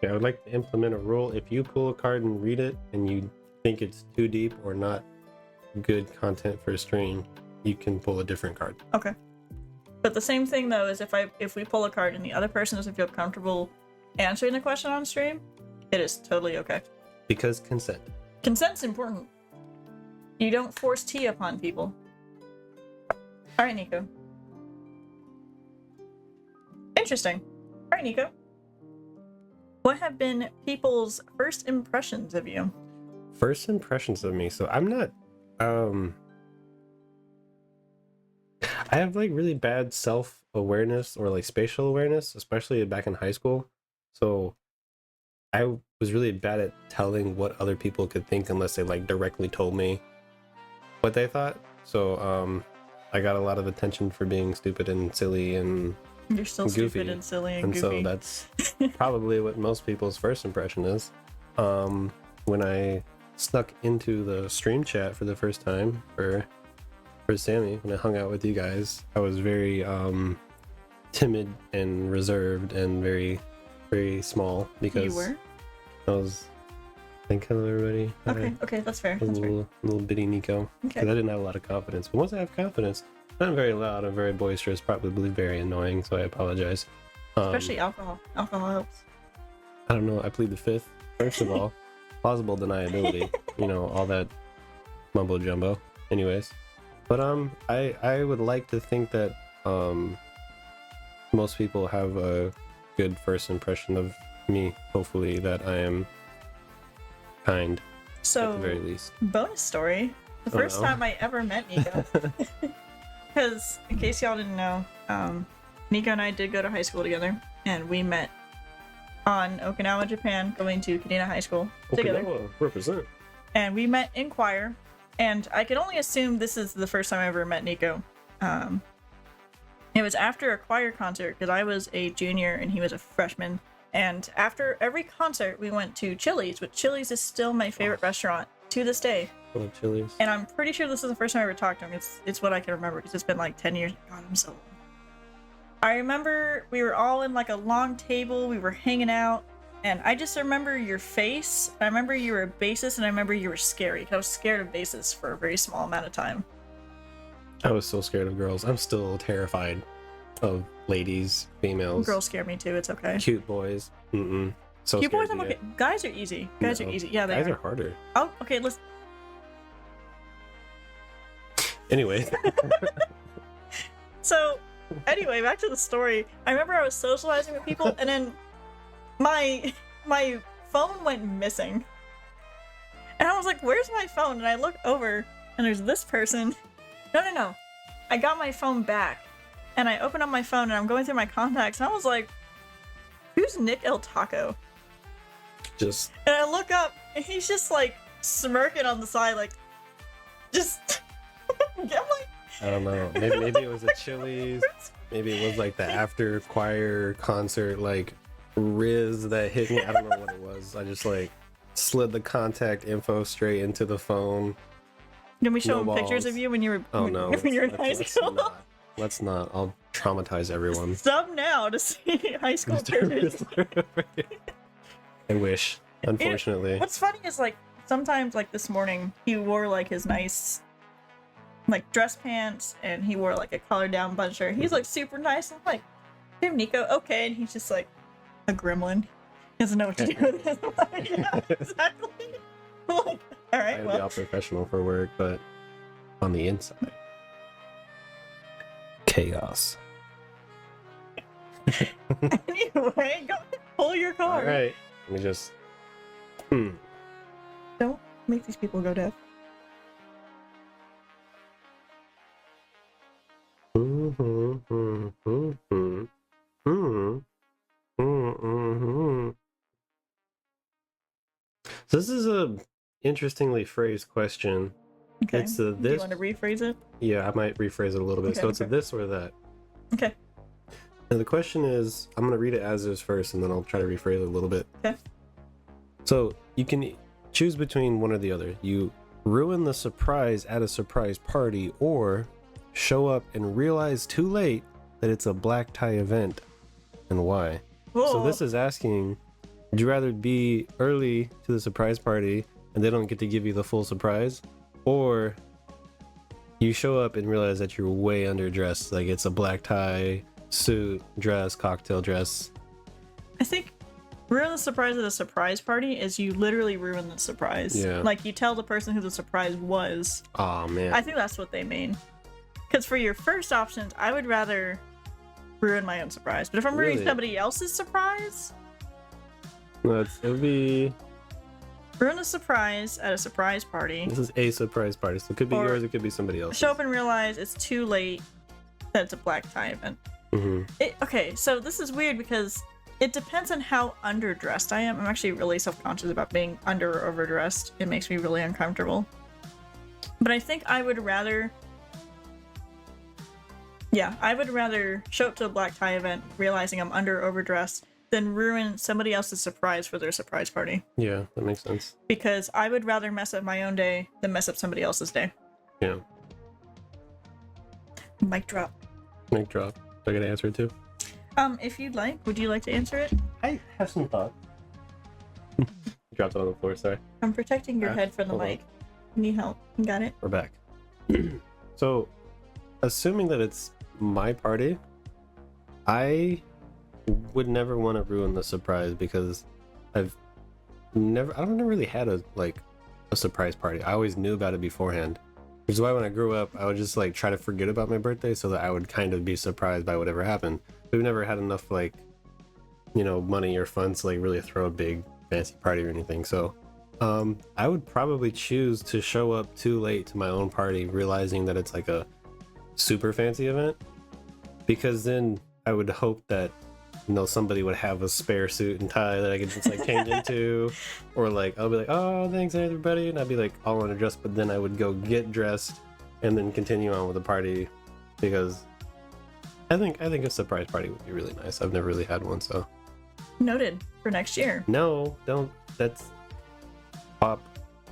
Yeah, I would like to implement a rule. If you pull a card and read it and you think it's too deep or not good content for a stream, you can pull a different card. Okay. But the same thing though is if we pull a card and the other person doesn't feel comfortable answering the question on stream, it is totally okay. Because consent. Consent's important. You don't force tea upon people. All right, Nico. Interesting. All right, Nico. What have been people's first impressions of you? First impressions of me. So I'm not I have like really bad self-awareness or like spatial awareness, especially back in high school. So I was really bad at telling what other people could think unless they like directly told me what they thought. So I got a lot of attention for being stupid and silly and You're still goofy. stupid and silly and And goofy. so that's probably what most people's first impression is. When I snuck into the stream chat for the first time for Sammy, when I hung out with you guys, I was very timid and reserved and very, very small because You were? I was. Thank hello everybody. Hi. Okay, that's fair. A That's fair. little bitty Nico. Okay. Because I didn't have a lot of confidence. But once I have confidence, I'm very loud, I'm very boisterous, probably very annoying, so I apologize. Especially alcohol. Alcohol helps. I don't know, I plead the fifth. First of all, plausible deniability. You know, all that mumbo jumbo. Anyways. But I would like to think that most people have a good first impression of me. Hopefully that I am kind at So, the very least. bonus story. The Oh, first no. time I ever met Nico. Because, in case y'all didn't know, Nico and I did go to high school together. And we met on Okinawa, Japan, going to Kadena High School together. Okinawa, represent. And we met in choir. And I can only assume this is the first time I ever met Nico. It was after a choir concert because I was a junior and he was a freshman. And after every concert, we went to Chili's, which Chili's is still my favorite restaurant to this day. Little chilies. And I'm pretty sure this is the first time I ever talked to him. It's what I can remember because it's been like 10 years. God, I'm so old. I remember we were all in like a long table. We were hanging out. And I just remember your face. I remember you were a bassist, and I remember you were scary. I was scared of bassists for a very small amount of time. I was so scared of girls. I'm still terrified of ladies, females, Girls scare me too. It's okay. cute boys. Mm-mm. So Cute boys, scared I'm of okay. Guys are easy. Guys No. are easy. Yeah, they Guys are. are harder. Oh, okay. Let's. Anyway, So, anyway, back to the story. I remember I was socializing with people, and then my phone went missing. And I was like, where's my phone? And I look over and there's this person. No. I got my phone back and I open up my phone and I'm going through my contacts and I was like, who's Nick El Taco? Just And I look up and he's just like smirking on the side, like, just. I'm like, I don't know. Maybe it was a Chili's. Maybe it was like the after choir concert, like Riz that hit me. I don't know what it was. I just like slid the contact info straight into the phone. Did we show No him pictures balls. of you when you were Oh no. when you were in high school? Let's not. I'll traumatize everyone. Sub now to see high school pictures. I wish. Unfortunately. What's funny is like sometimes like this morning he wore like his nice like dress pants and he wore like a collar down button shirt. He's like super nice. I'm like, hey Nico, okay, and he's just like a gremlin. He doesn't know what to do with it. Like, yeah, exactly. I'm like, all right, I'd be well, all professional for work, but on the inside, chaos. anyway, go pull your All card. right. Let me just. Don't make these people go deaf. So this is a interestingly phrased question. Okay. It's Do you this. want to rephrase it? Yeah, I might rephrase it a little bit. Okay, So it's a okay. this or that. Okay. And the question is, I'm gonna read it as is first, and then I'll try to rephrase it a little bit. Okay. So you can choose between one or the other. You ruin the surprise at a surprise party, or show up and realize too late that it's a black tie event, and why. Whoa. So this is asking, would you rather be early to the surprise party and they don't get to give you the full surprise, or you show up and realize that you're way underdressed, like it's a black tie, suit, dress, cocktail dress? I think ruin the surprise at a surprise party is you literally ruin the surprise. Yeah. Like you tell the person who the surprise was. Oh man. I think that's what they mean. Because for your first options, I would rather ruin my own surprise. But if I'm ruining Really? somebody else's surprise, It would be. ruin a surprise at a surprise party. This is a surprise party, so it could be Or yours, it could be somebody else. Show up and realize it's too late that it's a black tie event. Okay, so this is weird because it depends on how underdressed I am. I'm actually really self-conscious about being under or overdressed. It makes me really uncomfortable. But I think I would rather... Yeah, I would rather show up to a black tie event realizing I'm under or overdressed than ruin somebody else's surprise for their surprise party. Yeah, that makes sense. Because I would rather mess up my own day than mess up somebody else's day. Yeah. Mic drop. Mic drop. Do I gotta answer it too? If you'd like, would you like to answer it? I have some thoughts. Dropped it on the floor, sorry. I'm protecting your Ah, head from the hold on. mic. Need help? You got it? We're back. So, assuming that it's my party, I would never want to ruin the surprise because I've never really had a surprise party. I always knew about it beforehand. Which is why when I grew up, I would just like try to forget about my birthday so that I would kind of be surprised by whatever happened. We've never had enough money or funds to like really throw a big fancy party or anything. So I would probably choose to show up too late to my own party, realizing that it's like a super fancy event, because then I would hope that somebody would have a spare suit and tie that I could just like change into, or like I'll be like, oh thanks everybody, and I'd be like all underdressed, but then I would go get dressed and then continue on with the party, because I think a surprise party would be really nice. I've never really had one, so Noted for next year. no, don't. That's Pop.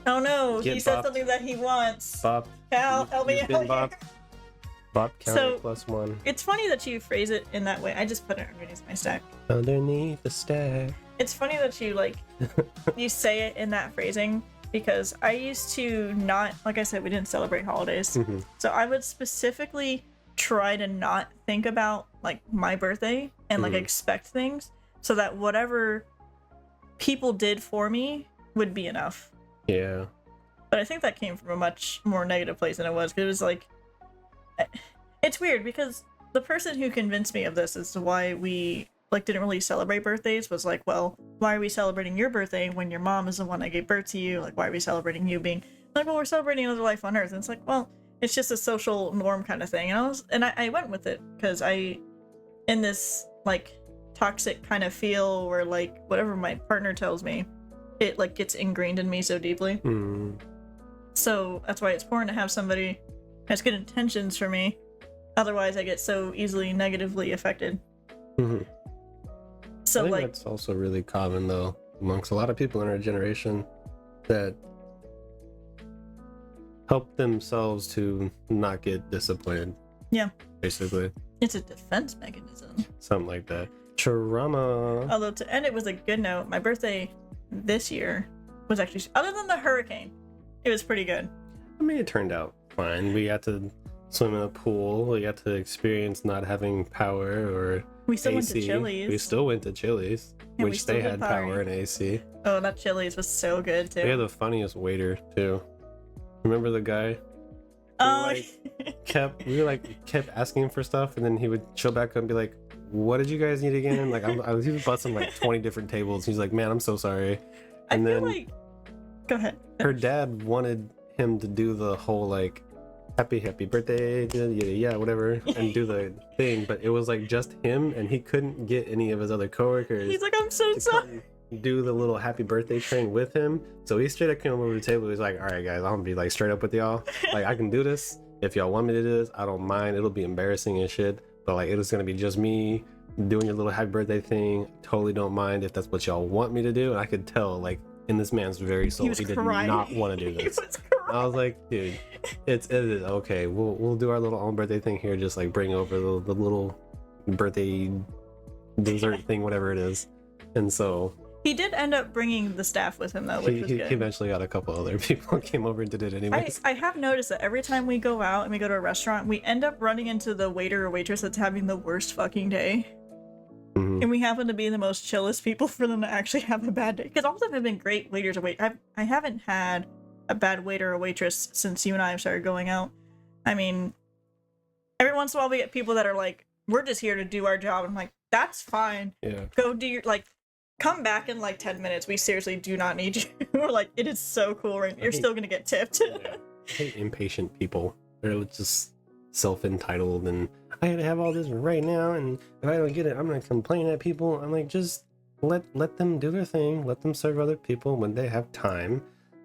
Oh no, Get he said bopped. something that he wants. Bop. Cal, help me You've been out. bopped. Bop counter So- +1. It's funny that you phrase it in that way. I just put it underneath my stack. Underneath the stack. It's funny that you you say it in that phrasing, because I used to not, like I said, we didn't celebrate holidays. Mhm. So I would specifically try to not think about like my birthday and like Mhm. expect things, so that whatever people did for me would be enough. Yeah. But I think that came from a much more negative place than it was, because it was like, it's weird because the person who convinced me of this is why we like didn't really celebrate birthdays was like, well, why are we celebrating your birthday when your mom is the one that gave birth to you? Like, why are we celebrating you being like, well, we're celebrating another life on Earth? And it's like, well, it's just a social norm kind of thing. And I went with it because I, in this like toxic kind of feel where like whatever my partner tells me, it like gets ingrained in me so deeply. So that's why it's important to have somebody who has good intentions for me. Otherwise, I get so easily negatively affected. So I think like that's also really common though amongst a lot of people in our generation that help themselves to not get disciplined. Yeah. Basically. it's a defense mechanism. Something like that. Trauma. Although to end it with a good note, my birthday this year was actually, other than the hurricane, it was pretty good. I mean, it turned out fine. We got to swim in a pool. We got to experience not having power or We still went AC. to Chili's. We still went to Chili's, And we which still they had had power. power and AC. Oh, that Chili's was so good too. They had the funniest waiter too. Remember the guy? Oh, We kept asking him for stuff, and then he would show back up and be like, "What did you guys need again?" Like he was busting like 20 different tables. He's like, "Man, I'm so sorry." I And feel then like. Go ahead. her dad wanted him to do the whole like happy birthday, yeah, whatever, and do the thing, but it was like just him, and he couldn't get any of his other coworkers He's like, I'm so to sorry. come do the little happy birthday train with him. So he straight up came over to the table. He's like, "All right, guys, I'm gonna be like straight up with y'all. Like, I can do this. If y'all want me to do this, I don't mind. It'll be embarrassing and shit, but like, it's gonna be just me doing your little happy birthday thing. Totally don't mind if that's what y'all want me to do." And I could tell, like, in this man's very soul, was he did crying. not want to do He this. was crying. I was like, dude, it is okay. We'll do our little own birthday thing here. Just like bring over the little birthday dessert thing, whatever it is. And so He did end up bringing the staff with him though, which was he good. eventually got a couple other people who came over and did it anyways. I have noticed that every time we go out and we go to a restaurant, we end up running into the waiter or waitress that's having the worst fucking day. Mhm. And we happen to be the most chillest people for them to actually have a bad day. Because all of them have been great waiters or wait. I haven't had a bad waiter or waitress since you and I have started going out. I mean, every once in a while we get people that are like, we're just here to do our job. I'm like, that's fine. Yeah. Go do your, like, come back in like 10 minutes. We seriously do not need you. We're like, it is so cool, right? You're still gonna get tipped. I hate impatient people. They're just self-entitled and I gotta have all this right now, and if I don't get it, I'm gonna complain at people. I'm like, just let them do their thing. Let them serve other people. When they have time,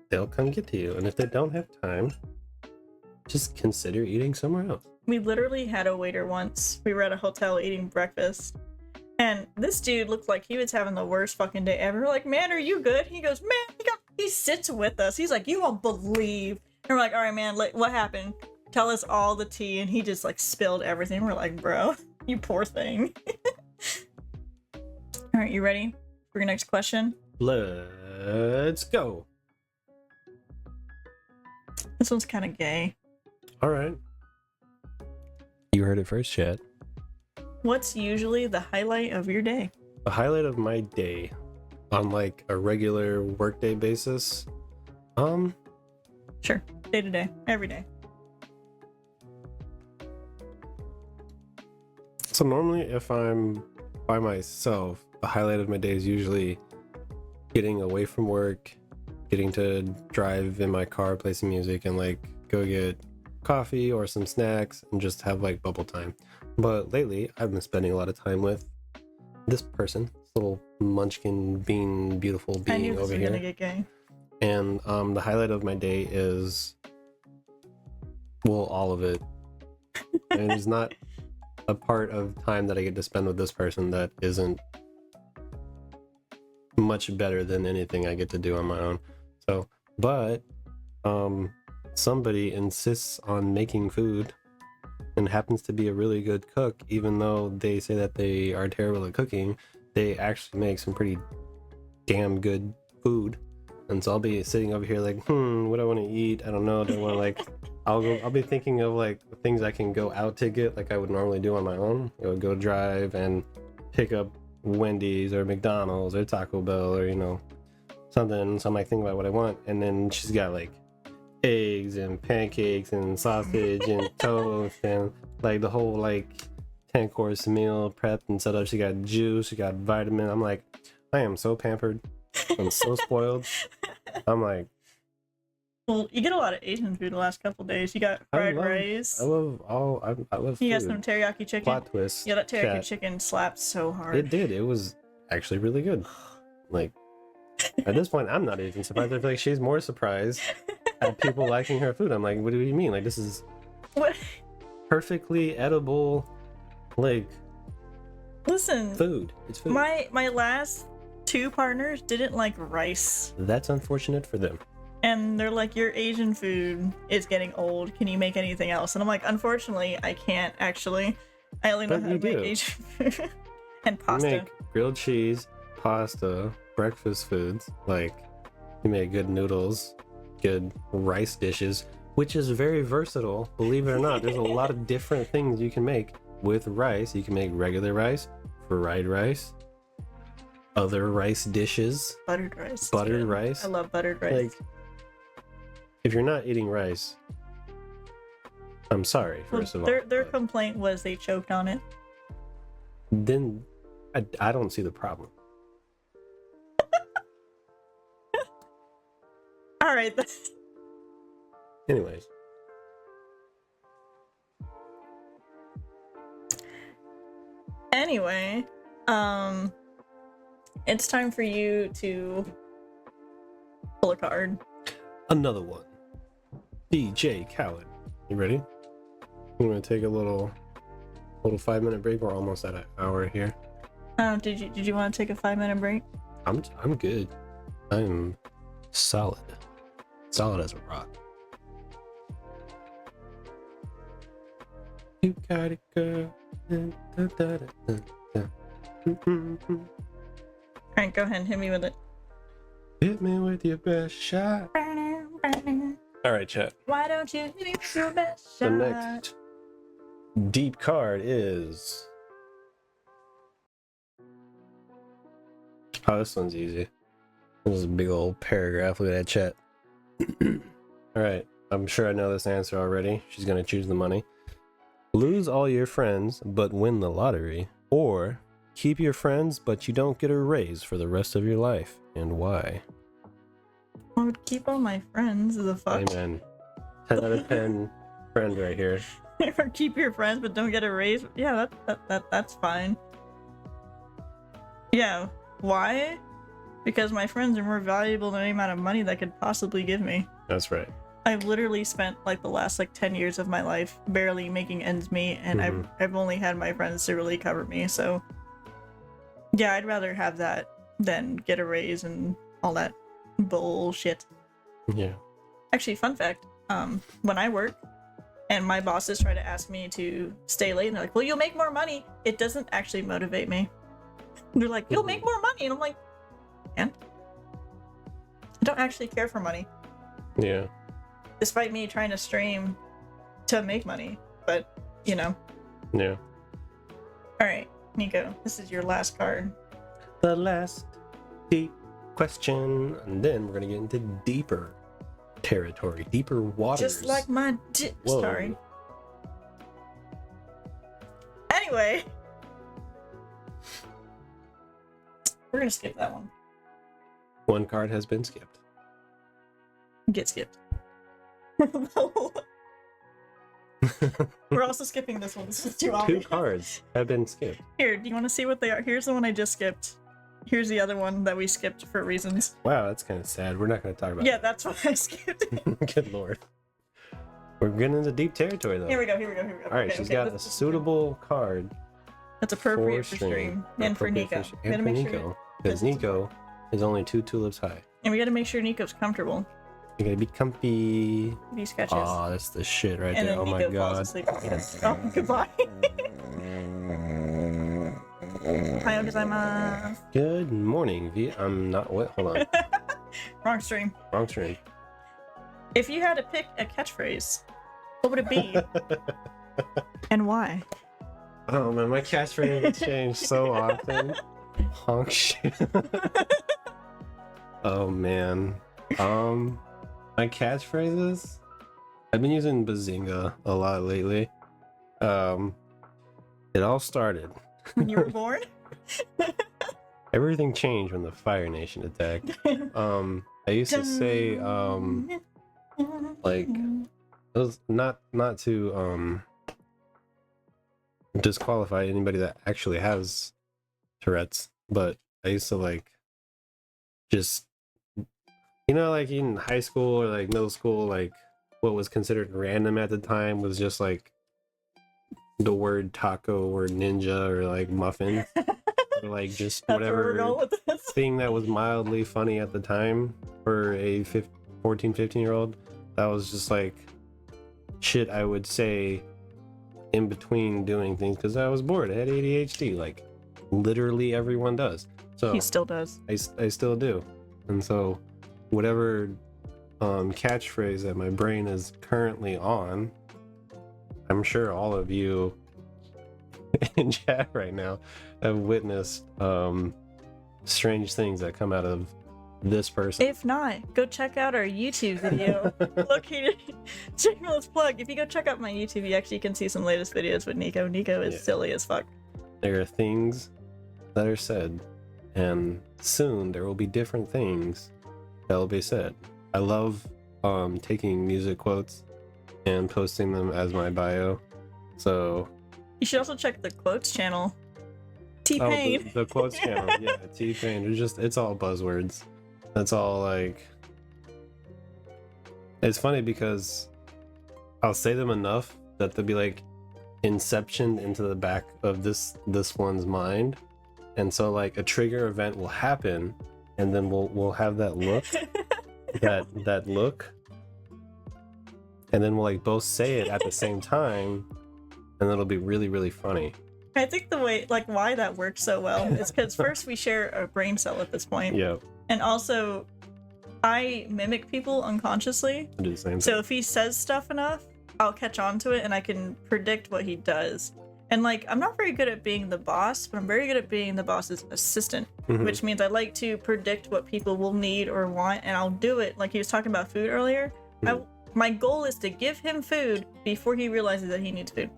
they'll come get to you. And if they don't have time, just consider eating somewhere else. We literally had a waiter once. We were at a hotel eating breakfast. And this dude looked like he was having the worst fucking day ever. We're like, man, are you good? He goes, man, he sits with us. He's like, you won't believe. And we're like, all right, man, what happened? Tell us all the tea. And he just like spilled everything. We're like, bro, you poor thing. All right, you ready for your next question? Let's go. This one's kind of gay. All right. You heard it first, chat. What's usually the highlight of your day? The highlight of my day on like a regular workday basis. Sure, day to day, every day. So normally if I'm by myself, the highlight of my day is usually getting away from work, getting to drive in my car, play some music, and like go get coffee or some snacks and just have like bubble time. But lately I've been spending a lot of time with this person, this little munchkin bean beautiful I knew being this over was here. gonna get gay. And the highlight of my day is, well, all of it. And there's not a part of time that I get to spend with this person that isn't much better than anything I get to do on my own. So, but somebody insists on making food and happens to be a really good cook, even though they say that they are terrible at cooking. They actually make some pretty damn good food. And so I'll be sitting over here like, what do I want to eat? I don't know. Do I want to like, I'll be thinking of like things I can go out to get like I would normally do on my own. I would go drive and pick up Wendy's or McDonald's or Taco Bell or, you know, something. So I'm like thinking about what I want. And then she's got like eggs and pancakes and sausage and toast and like the whole like 10-course meal prepped and set up. She got juice, she got vitamin. I'm like, I am so pampered. I'm so spoiled. I'm like, Well, you get a lot of Asian food the last couple days. You got fried rice. I love food. You got some teriyaki chicken. Plot twist. Yeah, that teriyaki chat. chicken slapped so hard. It did. It was actually really good. Like, at this point, I'm not even surprised. I feel like she's more surprised at people liking her food. I'm like, what do you mean? Like, this is What? perfectly edible, like, Listen, food. It's food. my last 2 partners didn't like rice. That's unfortunate for them. And they're like, your Asian food is getting old. Can you make anything else? And I'm like, unfortunately, I can't actually. I only know But how to you make do. Asian food. And You pasta. make grilled cheese, pasta, breakfast foods. Like, you make good noodles, good rice dishes, which is very versatile. Believe it or not, there's a lot of different things you can make with rice. You can make regular rice, fried rice, other rice dishes, Buttered rice. is buttered good. rice. I love buttered rice. Like, if you're not eating rice, I'm sorry, Well, first of all. their but complaint was they choked on it. then I don't see the problem. All right. Anyways, Anyway, it's time for you to pull a card. another one. DJ Khaled. You ready? I'm gonna take a little 5-minute break. We're almost at an hour here. Did you want to take a 5-minute break? I'm good. I'm solid. Solid as a rock. You got it, girl. All right, go ahead and hit me with it. Hit me with your best shot. All right, chat. Why don't you hit me with your best The shot? next deep card is. Oh, this one's easy. This is a big old paragraph. Look at that chat. All right. I'm sure I know this answer already. She's going to choose the money. Lose all your friends, but win the lottery. Or keep your friends, but you don't get a raise for the rest of your life. And why? I would keep all my friends. The fuck? Amen. 10 out of 10 friend right here. Or keep your friends, but don't get a raise. Yeah, that's fine. Yeah. Why? Because my friends are more valuable than any amount of money that could possibly give me. That's right. I've literally spent like the last 10 years of my life barely making ends meet, and I've only had my friends to really cover me. So yeah, I'd rather have that than get a raise and all that bullshit. Yeah. Actually, fun fact, when I work and my bosses try to ask me to stay late and they're like, well, you'll make more money, it doesn't actually motivate me. They're like, you'll make more money, and I'm like, and I don't actually care for money, Yeah. despite me trying to stream to make money. But you know. Yeah. All right, Nico, this is your last card. The last deep question, and then we're gonna get into deeper territory, deeper waters. Just like my Whoa. sorry. Anyway, we're gonna skip that one. One card has been skipped. Get skipped. We're also skipping this one. This is too Two obvious. cards have been skipped. Here, do you want to see what they are? Here's the one I just skipped. Here's the other one that we skipped for reasons. Wow, that's kind of sad. We're not gonna talk about Yeah, that's what I skipped. it. Good lord. We're getting into deep territory though. Here we go. All right, she's got a this is- suitable card That's appropriate for stream and for Appropriate Nico. We and gotta for make sure. Nico, because this is- Nico is only 2 tulips high. And we gotta make sure Nico's comfortable. You gotta be comfy. These sketches. Oh, that's the shit right and there. then Oh my Nico falls god. asleep. Oh, goodbye. Ohayou gozaimasu. Good morning, V. I'm not. What? Hold on. Wrong stream. Wrong stream. If you had to pick a catchphrase, what would it be? And why? Oh man, my catchphrase changed so often. Honk shit. Oh man. My catchphrases. I've been using Bazinga a lot lately. It all started. when you were born. Everything changed when the Fire Nation attacked. I used to say, like, it was not to disqualify anybody that actually has Tourette's, but I used to like just, you know, like in high school or like middle school, like what was considered random at the time was just like the word taco or ninja or like muffin or like just That's where we're whatever going with this. thing that was mildly funny at the time for a 14, 15-year-old. That was just like shit I would say in between doing things because I was bored. I had ADHD, like literally everyone does. So He still does. I still do. And so whatever catchphrase that my brain is currently on, I'm sure all of you in chat right now have witnessed strange things that come out of this person. If not, go check out our YouTube video located. Shameless plug. If you go check out my YouTube, you actually can see some latest videos with Nico. Nico is Yeah. silly as fuck. There are things that are said, and soon there will be different things that will be said. I love taking music quotes and posting them as my bio. So You should also check the quotes channel. oh, T-Pain. the quotes channel, yeah, T-Pain. It's all buzzwords. That's all like. It's funny because I'll say them enough that they'll be like inception into the back of this one's mind, and so like a trigger event will happen, and then we'll have that look, that look, and then we'll like both say it at the same time, and it'll be really really funny. I think the way, like, why that works so well is because first we share a brain cell at this point, Yeah, and also I mimic people unconsciously. I do the same thing. So if he says stuff enough, I'll catch on to it and I can predict what he does. And like, I'm not very good at being the boss, but I'm very good at being the boss's assistant, Mhm. which means I like to predict what people will need or want, and I'll do it. Like he was talking about food earlier. My goal is to give him food before he realizes that he needs food.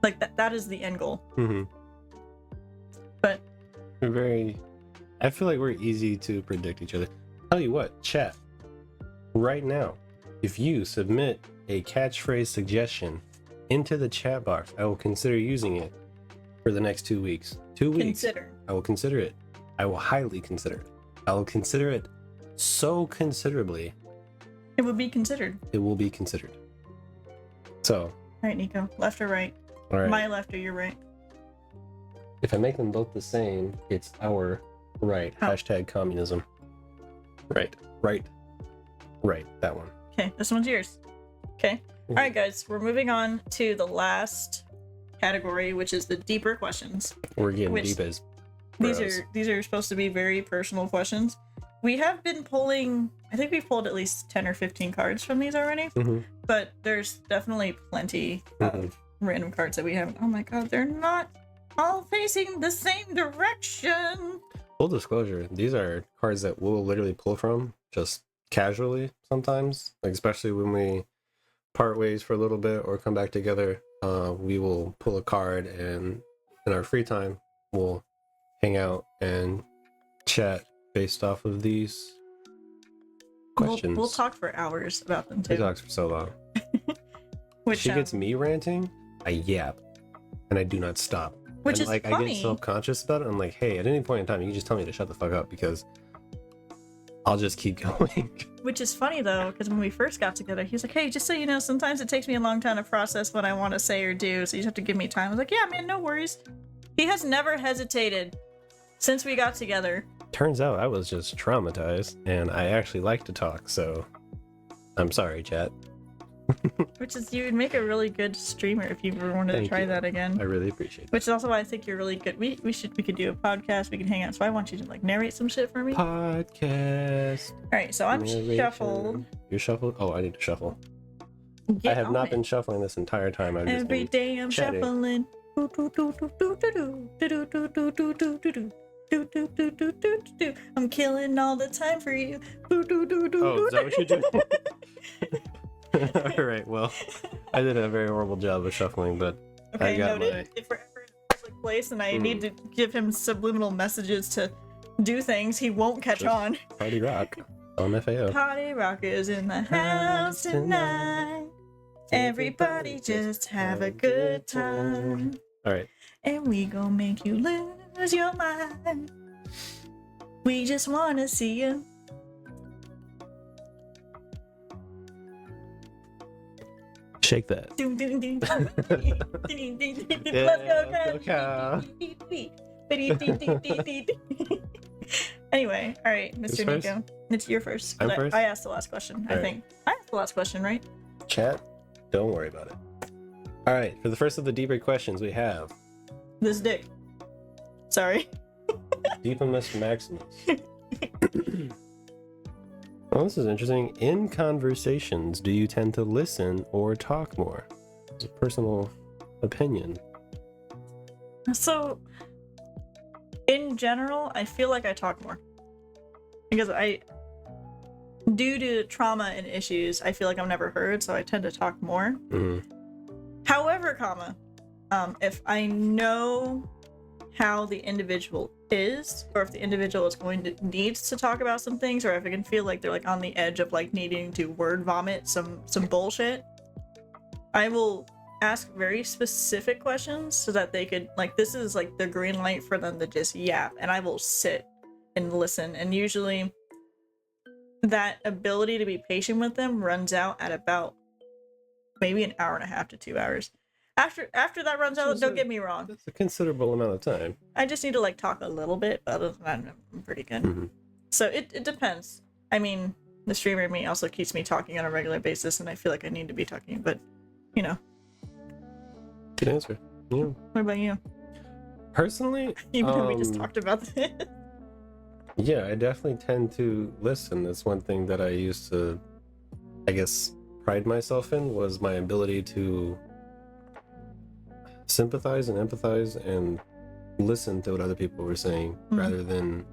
Like that is the end goal. But We're very. I feel like we're easy to predict each other. Tell you what, chat. Right now, if you submit a catchphrase suggestion into the chat box, I will consider using it for the next 2 weeks. 2 weeks. consider. I will consider it. I will highly consider it. I will consider it so considerably It would be considered. it will be considered. So, All right, Nico. Left or right? all right. My left or your right? If I make them both the same, it's our right. How? Hashtag communism. Right. That one. Okay, this one's yours. Okay. All right, guys. We're moving on to the last category, which is the deeper questions. We're getting Which- deep as These bros. are supposed to be very personal questions. We have been pulling. I think we've pulled at least 10 or 15 cards from these already, Mhm. but there's definitely plenty of random cards that we haven't. Oh my god, they're not all facing the same direction. Full disclosure, these are cards that we'll literally pull from just casually sometimes, like especially when we part ways for a little bit or come back together. We will pull a card, and in our free time we'll hang out and chat based off of these questions. We'll talk for hours about them He too. talks for so long. Which She gets me ranting, I yap, and I do not stop. which And, is like I funny. get self-conscious about it. I'm like, hey, at any point in time, you can just tell me to shut the fuck up because I'll just keep going. Which is funny though, because when we first got together, he's like, "Hey, just so you know, sometimes it takes me a long time to process what I want to say or do, so you just have to give me time." I was like, "Yeah, man, no worries." He has never hesitated since we got together. Turns out I was just traumatized, and I actually like to talk. So I'm sorry, chat. Which is, you would make a really good streamer if you ever wanted to Thank try you. that again. I really appreciate Which is also why I think you're really good. We could do a podcast. We could hang out. So I want you to like narrate some shit for me. it. Podcast. All right, so I'm narration. shuffled. You're shuffled. Oh, I need to shuffle. Get I have on not it. been shuffling this entire time. I've just Every been day I'm chatting. shuffling. Do, do, do, do, do, do, do. Do, do, do, do, do, do, do, do. Do, do, do, do, do, do. I'm killing all the time for you. Do, do, do, do, Oh, do, is that what you're doing? All right. Well, I did a very horrible job of shuffling, but Okay, I got noted. my- If we're ever place and I need to give him subliminal messages to do things, he won't catch Just- on. Party rock on FAO. Party rockers in the house tonight. Everybody just have a good time. All right. And we gon' make you lose your mind. We just wanna see you. Shake that. Doom, doom, doom, doom. Yeah, Let's go, Cal. Anyway, all right, Who's Mr. first? Nico, it's your first. I'm 'cause first? I asked the last question. I All right. think I asked the last question, right? Chat, don't worry about it. All right. For the first of the deeper questions, we have This dick. Sorry. Deepimus Maximus. Well, this is interesting. In conversations, do you tend to listen or talk more? It's a personal opinion. So, in general, I feel like I talk more because due to trauma and issues, I feel like I'm never heard, so I tend to talk more. Mhm. However, if I know how the individual is, or if the individual is needs to talk about some things, or if I can feel like they're like on the edge of like needing to word vomit some bullshit, I will ask very specific questions so that they could like this is like the green light for them to just yap, and I will sit and listen. And usually that ability to be patient with them runs out at about maybe an hour and a half to 2 hours. After that runs out, don't get me wrong, That's a considerable amount of time. I just need to like talk a little bit, but other than that, I'm pretty good. Mhm. So it depends. I mean, the streamer in me also keeps me talking on a regular basis, and I feel like I need to be talking, but you know. Good answer. Yeah. What about you? Personally, Even though we just Um, talked about this. yeah, I definitely tend to listen. That's one thing that I used to, I guess, pride myself in, was my ability to sympathize and empathize and listen to what other people were saying rather than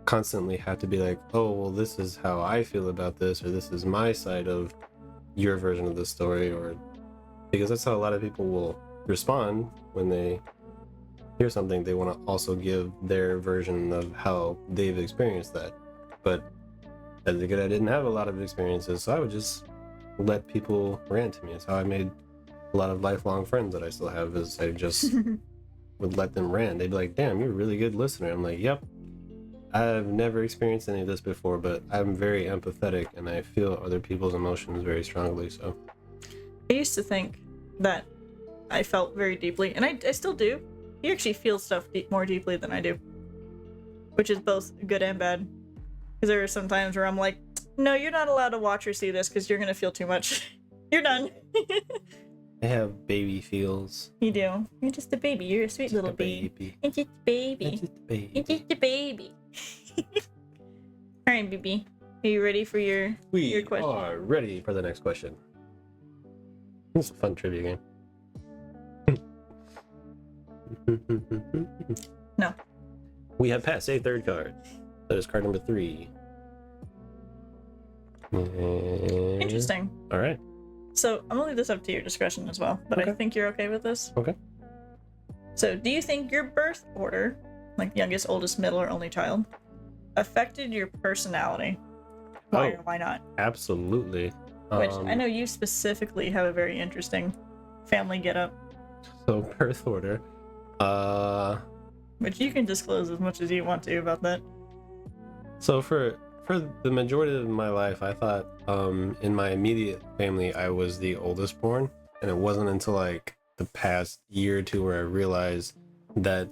constantly have to be like, oh, well, this is how I feel about this, or this is my side of your version of the story, or because that's how a lot of people will respond when they hear something. They want to also give their version of how they've experienced that. But as a kid, I didn't have a lot of experiences, so I would just let people rant to me. It's how I made a lot of lifelong friends that I still have, is I just would let them rant. They'd be like, damn, you're a really good listener. I'm like, yep, I've never experienced any of this before, but I'm very empathetic and I feel other people's emotions very strongly. So I used to think that I felt very deeply, and I still do. You actually feel stuff more deeply than I do, which is both good and bad. Because there are some times where I'm like, no, you're not allowed to watch or see this because you're gonna feel too much. You're done. I have baby feels. You do. You're just a baby. You're a sweet Just little a baby. baby. It's just a baby. It's just a baby. It's just a baby. All right, BB. Are you ready for your We question? are ready for the next question. This is a fun trivia game. No. We have passed a third card. That is card number 3. And- Interesting. All right. So I'm gonna leave this up to your discretion as well, but I Okay. think you're okay with this. Okay. So, do you think your birth order, like youngest, oldest, middle, or only child, affected your personality? Why or why not? Absolutely. Which I know you specifically have a very interesting family getup, So birth order. which you can disclose as much as you want to about that. So for the majority of my life, I thought in my immediate family I was the oldest born, and it wasn't until like the past year or two where I realized that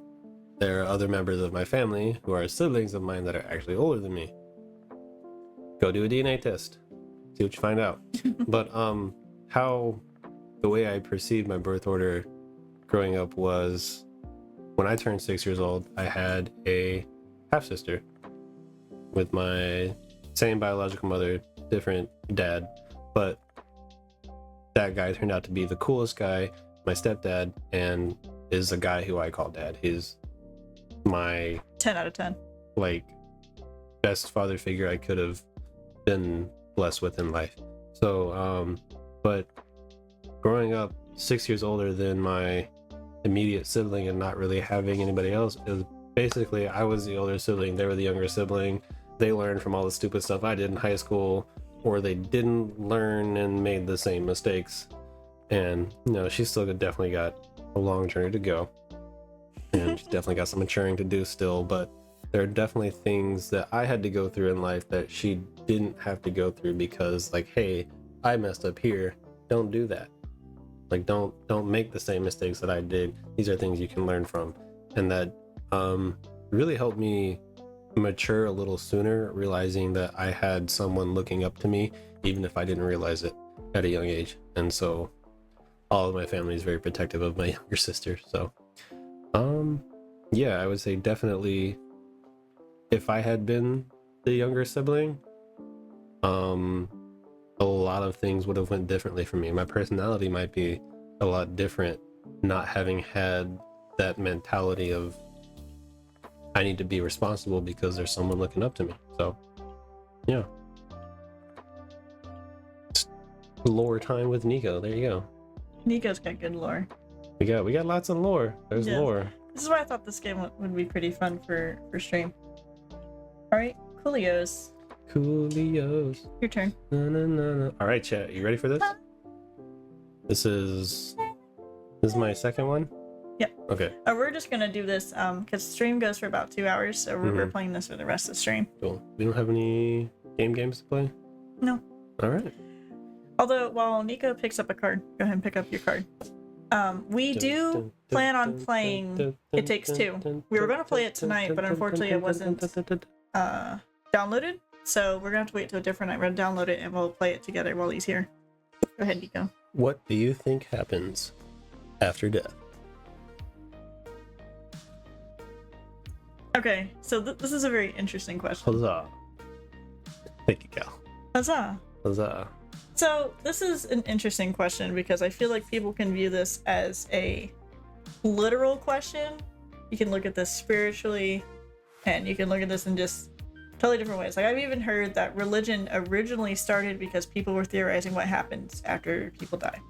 there are other members of my family who are siblings of mine that are actually older than me. Go do a DNA test, see what you find out. But how the way I perceived my birth order growing up was, when I turned 6 years old, I had a half sister with my same biological mother, different dad, but that guy turned out to be the coolest guy, my stepdad, and is a guy who I call dad. He's my 10 out of 10. like best father figure I could have been blessed with in life. So but growing up 6 years older than my immediate sibling and not really having anybody else, it was basically I was the older sibling, they were the younger sibling. They learned from all the stupid stuff I did in high school, or they didn't learn and made the same mistakes. And she's still definitely got a long journey to go, and she's definitely got some maturing to do still, but there are definitely things that I had to go through in life that she didn't have to go through, because like, hey, I messed up here, don't do that. Like, don't make the same mistakes that I did. These are things you can learn from. And that really helped me mature a little sooner, realizing that I had someone looking up to me, even if I didn't realize it at a young age. And so all of my family is very protective of my younger sister. So yeah, I would say definitely if I had been the younger sibling, a lot of things would have went differently for me. My personality might be a lot different, not having had that mentality of I need to be responsible because there's someone looking up to me. So yeah, lore time with Nico. There you go. Nico's got good lore. We got lots of lore. There's lore. This is why I thought this game would be pretty fun for stream. All right, Coolios. Coolios. Your turn. No. All right, chat. You ready for this? This is my second one. Yep. Okay. We're just gonna do this because stream goes for about 2 hours, so we're playing this for the rest of the stream. Cool. We don't have any games to play? No. All right. Although while Nico picks up a card, go ahead and pick up your card. We do plan on playing It Takes Two. We were gonna play it tonight, but unfortunately it wasn't downloaded. So we're gonna have to wait till a different night. We're gonna download it and we'll play it together while he's here. Go ahead, Nico. What do you think happens after death? Okay, so this is a very interesting question. Huzzah. Thank you, Cal. Huzzah. Huzzah. So this is an interesting question because I feel like people can view this as a literal question. You can look at this spiritually, and you can look at this in just totally different ways. Like, I've even heard that religion originally started because people were theorizing what happens after people die.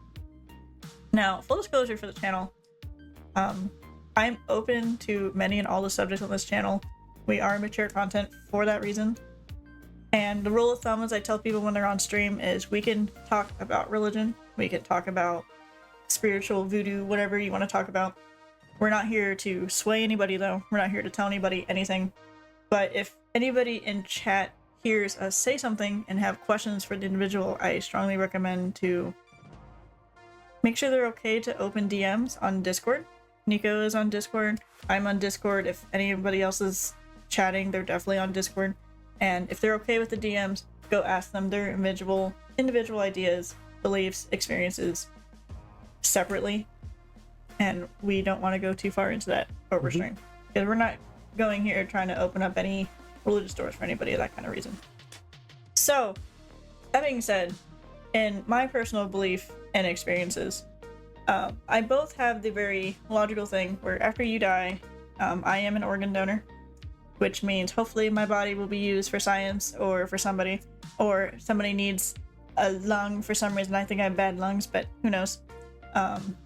Now, full disclosure for the channel, I'm open to many and all the subjects on this channel. We are mature content for that reason. And the rule of thumb, as I tell people when they're on stream, is we can talk about religion, we can talk about spiritual voodoo, whatever you want to talk about. We're not here to sway anybody, though. We're not here to tell anybody anything. But if anybody in chat hears us say something and have questions for the individual, I strongly recommend to make sure they're okay to open DMs on Discord. Nico is on Discord. I'm on Discord. If anybody else is chatting, they're definitely on Discord. And if they're okay with the DMs, go ask them their individual ideas, beliefs, experiences separately. And we don't want to go too far into that over stream. Because we're not going here trying to open up any religious doors for anybody, that kind of reason. So, that being said, in my personal belief and experiences, I both have the very logical thing where after you die, I am an organ donor, which means hopefully my body will be used for science or for somebody, or somebody needs a lung for some reason. I think I have bad lungs, but who knows?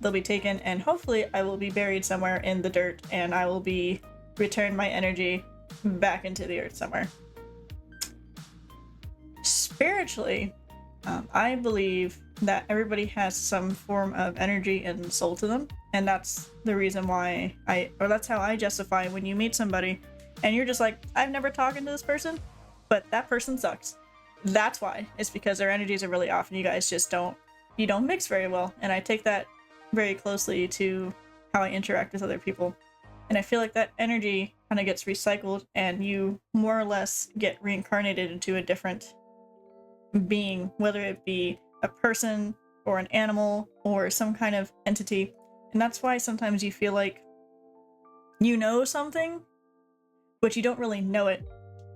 They'll be taken, and hopefully I will be buried somewhere in the dirt, and I will be returned my energy back into the earth somewhere. Spiritually, I believe that everybody has some form of energy and soul to them, and that's the reason why that's how I justify when you meet somebody and you're just like, I've never talked to this person, but that person sucks. That's why. It's because their energies are really off and you guys just don't mix very well. And I take that very closely to how I interact with other people. And I feel like that energy kind of gets recycled and you more or less get reincarnated into a different being, whether it be a person or an animal or some kind of entity. And that's why sometimes you feel like you know something, but you don't really know it.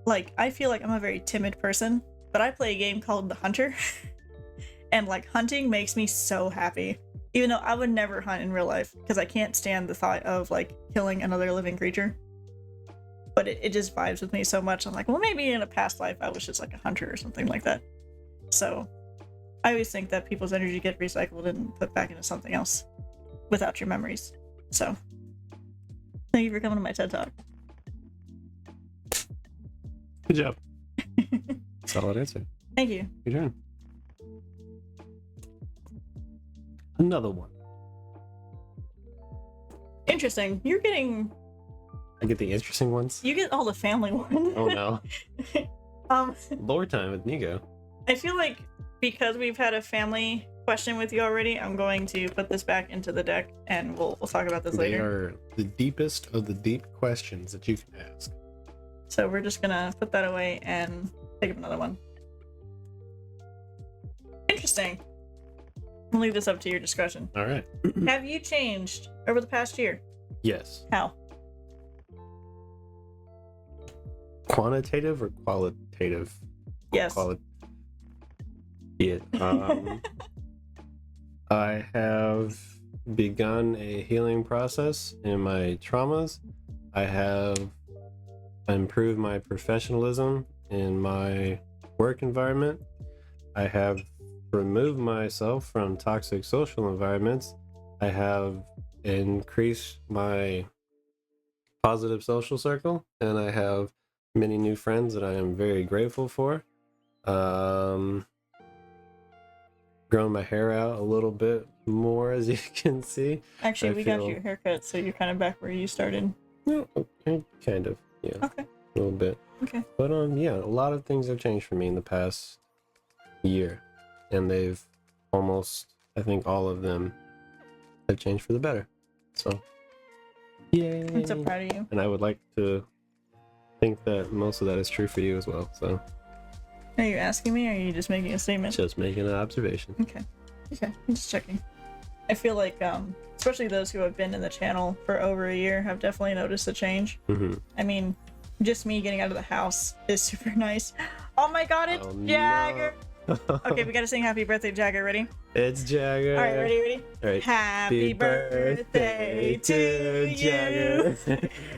Like, I feel like I'm a very timid person, but I play a game called The Hunter. And like, hunting makes me so happy. Even though I would never hunt in real life because I can't stand the thought of like killing another living creature. But it just vibes with me so much. I'm like, well, maybe in a past life I was just like a hunter or something like that. So I always think that people's energy get recycled and put back into something else without your memories. So, thank you for coming to my TED Talk. Good job. Solid answer. Thank you. Your turn. Another one. Interesting. You're getting. I get the interesting ones. You get all the family ones. Oh no. Um, Lore time with Nico. I feel like because we've had a family question with you already, I'm going to put this back into the deck, and we'll talk about this They later. are the deepest of the deep questions that you can ask. So we're just gonna put that away and pick up another one. Interesting. I'll leave this up to your discretion. All right. Have you changed over the past year? Yes. How? Quantitative or qualitative? Yes. Yeah. I have begun a healing process in my traumas. I have improved my professionalism in my work environment. I have removed myself from toxic social environments. I have increased my positive social circle, and I have many new friends that I am very grateful for. Grown my hair out a little bit more, as you can see. Actually, I we got feel- you a haircut, so you're kind of back where you started. Kind of, yeah, Okay. a little bit. Okay. But yeah, a lot of things have changed for me in the past year, and they've almost, I think, all of them have changed for the better. So, yay! I'm so proud of you. And I would like to think that most of that is true for you as well. So, Are you asking me, or are you just making a statement? just making an observation. Okay. Okay. I'm just checking. I feel like, especially those who have been in the channel for over a year have definitely noticed a change. Mm-hmm. I mean, just me getting out of the house is super nice. Oh my god, it's Oh, Jagger! no. Okay, we gotta sing happy birthday, Jagger. Ready? It's Jagger. Alright, ready? All right. Happy birthday to you.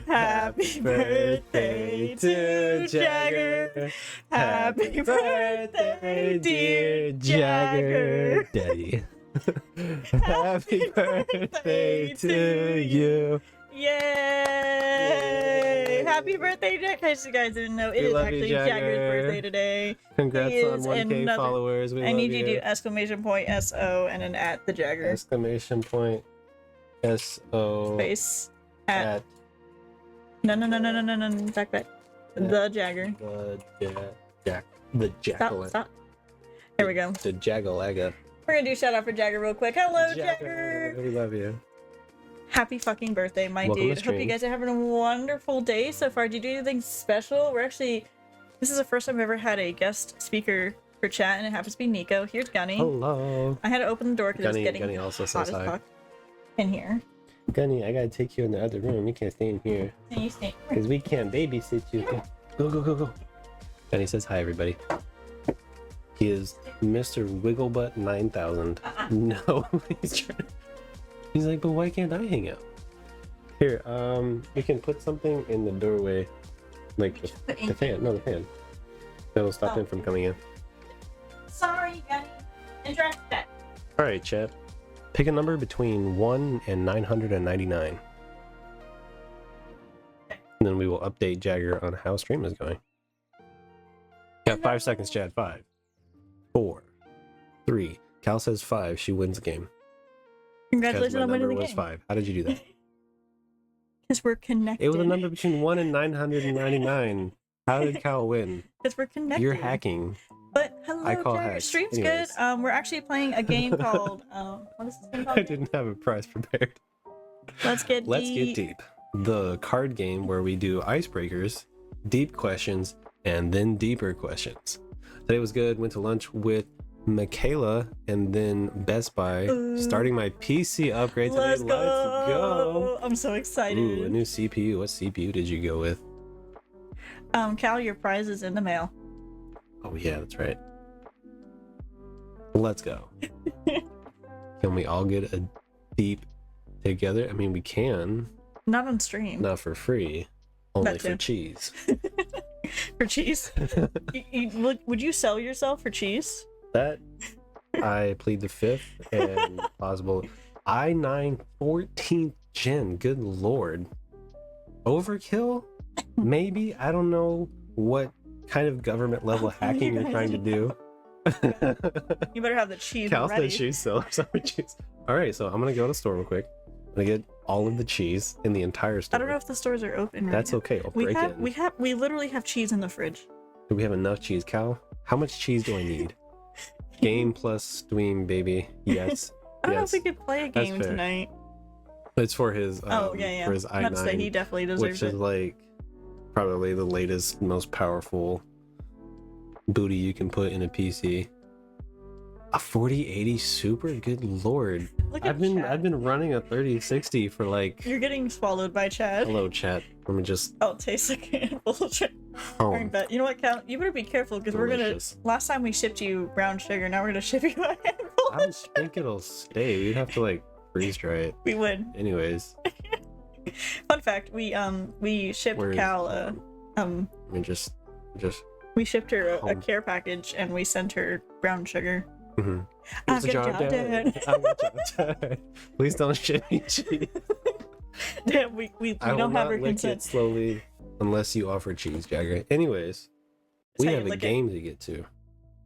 Happy birthday to Jagger. Happy birthday, dear Jagger. Daddy. Happy birthday to you. Yay! Happy birthday, Jack! In case you guys didn't know, it We is love you, actually Jagger. Jagger's birthday today. Congrats He on is 1K another- followers. We I love need you to do exclamation point SO and an at the Jagger exclamation point SO space at at no, back the Jagger. the Stop, jackal. stop. There we go. The jaggalaga. We're gonna do shout out for Jagger real quick. Hello, Jagger! We love you. Happy fucking birthday, my Welcome to dude. Hope you stream. guys are having a wonderful day so far. Did you do anything special? This is the first time I've ever had a guest speaker for chat, and it happens to be Nico. Here's Gunny. Hello. I had to open the door because it was Gunny, getting Gunny also hot says as hi. fuck in here. Gunny, I gotta take you in the other room. You can't stay in here And you stay. because we can't babysit you. Go. Gunny says hi, everybody. He is Mr. Wigglebutt 9000. No, he's like, but why can't I hang out? Here, we can put something in the doorway, like the fan. No, the fan. That'll stop him from coming in. Sorry, Gunny. Interact with that. All right, chat. Pick a number between 1 and 999. And then we will update Jagger on how stream is going. Got 5 seconds, Chad. 5, 4, 3. Cal says 5. She wins the game. Congratulations Because my on winning number the was game. 5. How did you do that? Because we're connected. It was a number between 1 and 999. How did Cal win? Because we're connected. You're hacking. But hello, I call Jagger. hacks. Stream's Anyways. good. We're actually playing a game called what is this game called? I didn't have a prize prepared. Let's get Let's deep. get deep. The card game where we do icebreakers, deep questions, and then deeper questions. Today was good. Went to lunch with Michaela and then Best Buy. Starting my PC upgrade today. Let's go. Let's go. I'm so excited. Ooh, a new CPU. What CPU did you go with? Cal, your prize is in the mail. Oh yeah, that's right. Let's go. Can we all get a deep together? I mean, we can. Not on stream. Not for free. Only That for too. cheese. For cheese. Would you sell yourself for cheese? That I plead the fifth and possible I-9 14th Jen, good lord. Overkill? Maybe? I don't know what kind of government level hacking you're trying to do. You better have the cheese Cal ready. said cheese still. Sorry, cheese. Alright, so I'm gonna go to the store real quick. I'm gonna get all of the cheese in the entire store. I don't know if the stores are open. Right That's now. okay. I'll break in. We literally have cheese in the fridge. Do we have enough cheese, Cal? How much cheese do I need? Game plus Dweem, baby. Yes. I don't know yes. if we could play a That's game fair. tonight. It's for his Oh yeah. for his I'm about to say he i9, definitely deserves which is it. like probably the latest, most powerful booty you can put in a PC. A 4080 Super? Good lord. Look at I've been chat. running a 3060 for like You're getting swallowed by Chad. hello chat. Let me just Oh, it tastes like a bullshit. oh, But you know what, Cal? You better be careful because we're gonna. delicious. Last time we shipped you brown sugar, now we're gonna ship you a handful I of don't sugar. think it'll stay. We'd have to like freeze dry it. We would. Anyways, Fun fact: we shipped where's Cal I mean just we shipped her a Home. care package and we sent her brown sugar. mhm. I'm It's a good job job, done. Dad. I'm good job done. Please don't ship me cheese. Damn, we I will don't have not her lick consent. it slowly unless you offer cheese, Jagger. Anyways, That's we how you have a lick it. game to get to.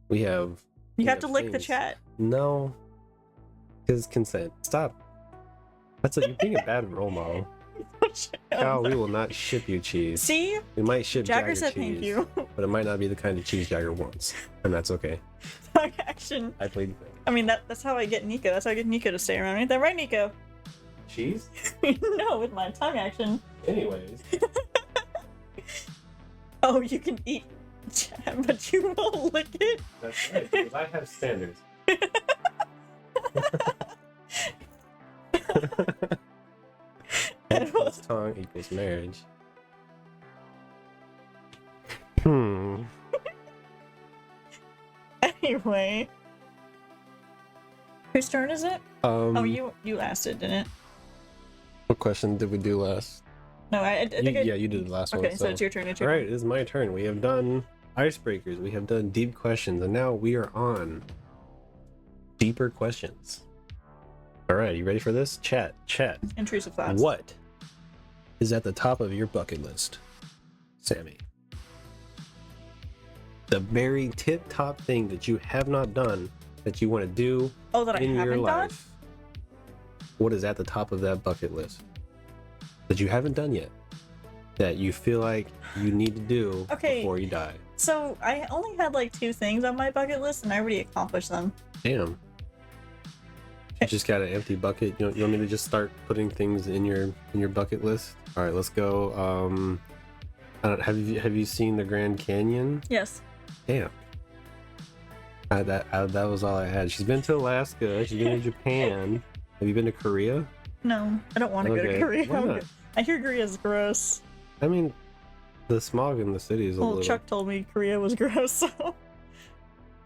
We have You we have to lick the things. chat. No, because consent. Stop. You're being a bad role model. Cal, we will not ship you cheese. See, We might ship Jagger Jagger said cheese, thank you. but it might not be the kind of cheese Jagger wants, and that's okay. Tongue action. I played I mean, that's how I get Nico. That's how I get Nico to stay around. Ain't that right, Nico? cheese. No, with my tongue action. Anyways, Oh, you can eat chat, but you won't lick it. that's right. Because I have standards. Head plus tongue equals marriage. Hmm. Anyway. Whose turn is it? Oh, you asked it, didn't it? What question did we do last? No, I think I... Yeah, you did the last one. Okay, so it's your turn. It's All your right, it is my turn. We have done icebreakers. We have done deep questions, and now we are on deeper questions. All right, you ready for this? Chat. turn. Intrusive thoughts. What is at the top of your bucket list, Sammy? The very tip-top thing that you have not done that you want to do Oh, that I in your haven't done? life. What is at the top of that bucket list that you haven't done yet? That you feel like you need to do Okay. before you die. So, I only had like 2 things on my bucket list, and I already accomplished them. Damn. You just got an empty bucket. You want me to just start putting things in your bucket list? All right, let's go. Have you seen the Grand Canyon? Yes. Damn. That was all I had. She's been to Alaska. She's been to Japan. Have you been to Korea? No, I don't want to go to Okay, Korea. why not? I hear Korea's gross. I mean, the smog in the city is a Well, little. Chuck told me Korea was gross, so...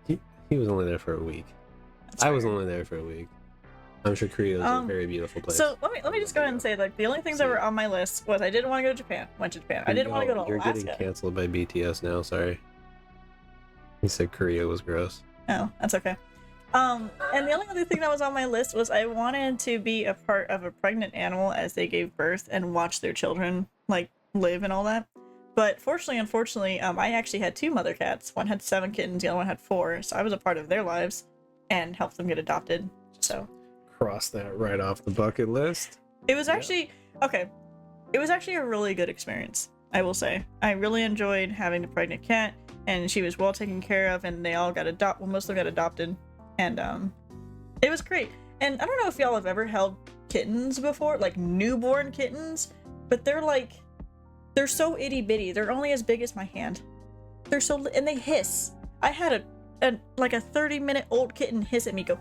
He was only there for a week. That's I was fair. only there for a week. I'm sure Korea is a Um, very beautiful place. So let me just go ahead and say, like, the only things that were on my list was I didn't want to go to Japan. Went to Japan. I didn't want to go to You're Alaska. getting canceled by BTS now. Sorry. He said Korea was gross. Oh, that's okay. And the only other thing that was on my list was I wanted to be a part of a pregnant animal as they gave birth and watch their children like live and all that. But unfortunately, I actually had 2 mother cats. One had 7 kittens, the other one had 4. So I was a part of their lives and helped them get adopted. So Cross that right off the bucket list. it was Yeah. actually okay. It was actually a really good experience, I will say. I really enjoyed having the pregnant cat, and she was well taken care of, and they all got adopted. Well, most of them got adopted, and it was great. And I don't know if y'all have ever held kittens before, like newborn kittens, but they're so itty bitty. They're only as big as my hand. They're so and they hiss. I had a 30-minute old kitten hiss at me, go.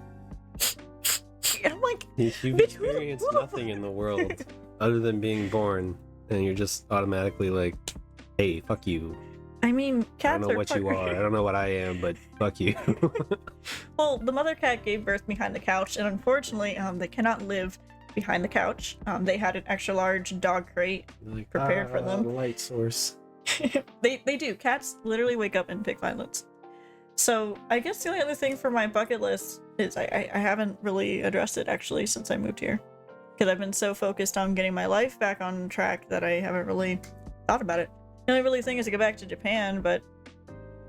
And I'm like, You've Bitch, who the experienced fuck? nothing in the world other than being born, and you're just automatically like, "Hey, fuck you." I mean, I cats don't know are what you are. I don't know what I am, but fuck you. Well, the mother cat gave birth behind the couch, and unfortunately, they cannot live behind the couch. They had an extra large dog crate. Like, Prepared for them. Light source. They do. Cats literally wake up and pick violets. So I guess the only other thing for my bucket list is I haven't really addressed it actually since I moved here, because I've been so focused on getting my life back on track that I haven't really thought about it. The only really thing is to go back to Japan, but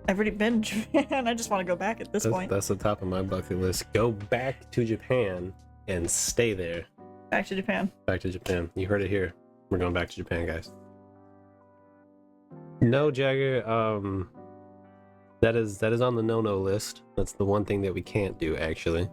I've already been to Japan. I just want to go back at this point. That's the top of my bucket list. Go back to Japan and stay there. Back to Japan. Back to Japan. You heard it here. We're going back to Japan, guys. No, Jagger. That is on the no-no list. That's the one thing that we can't do, actually.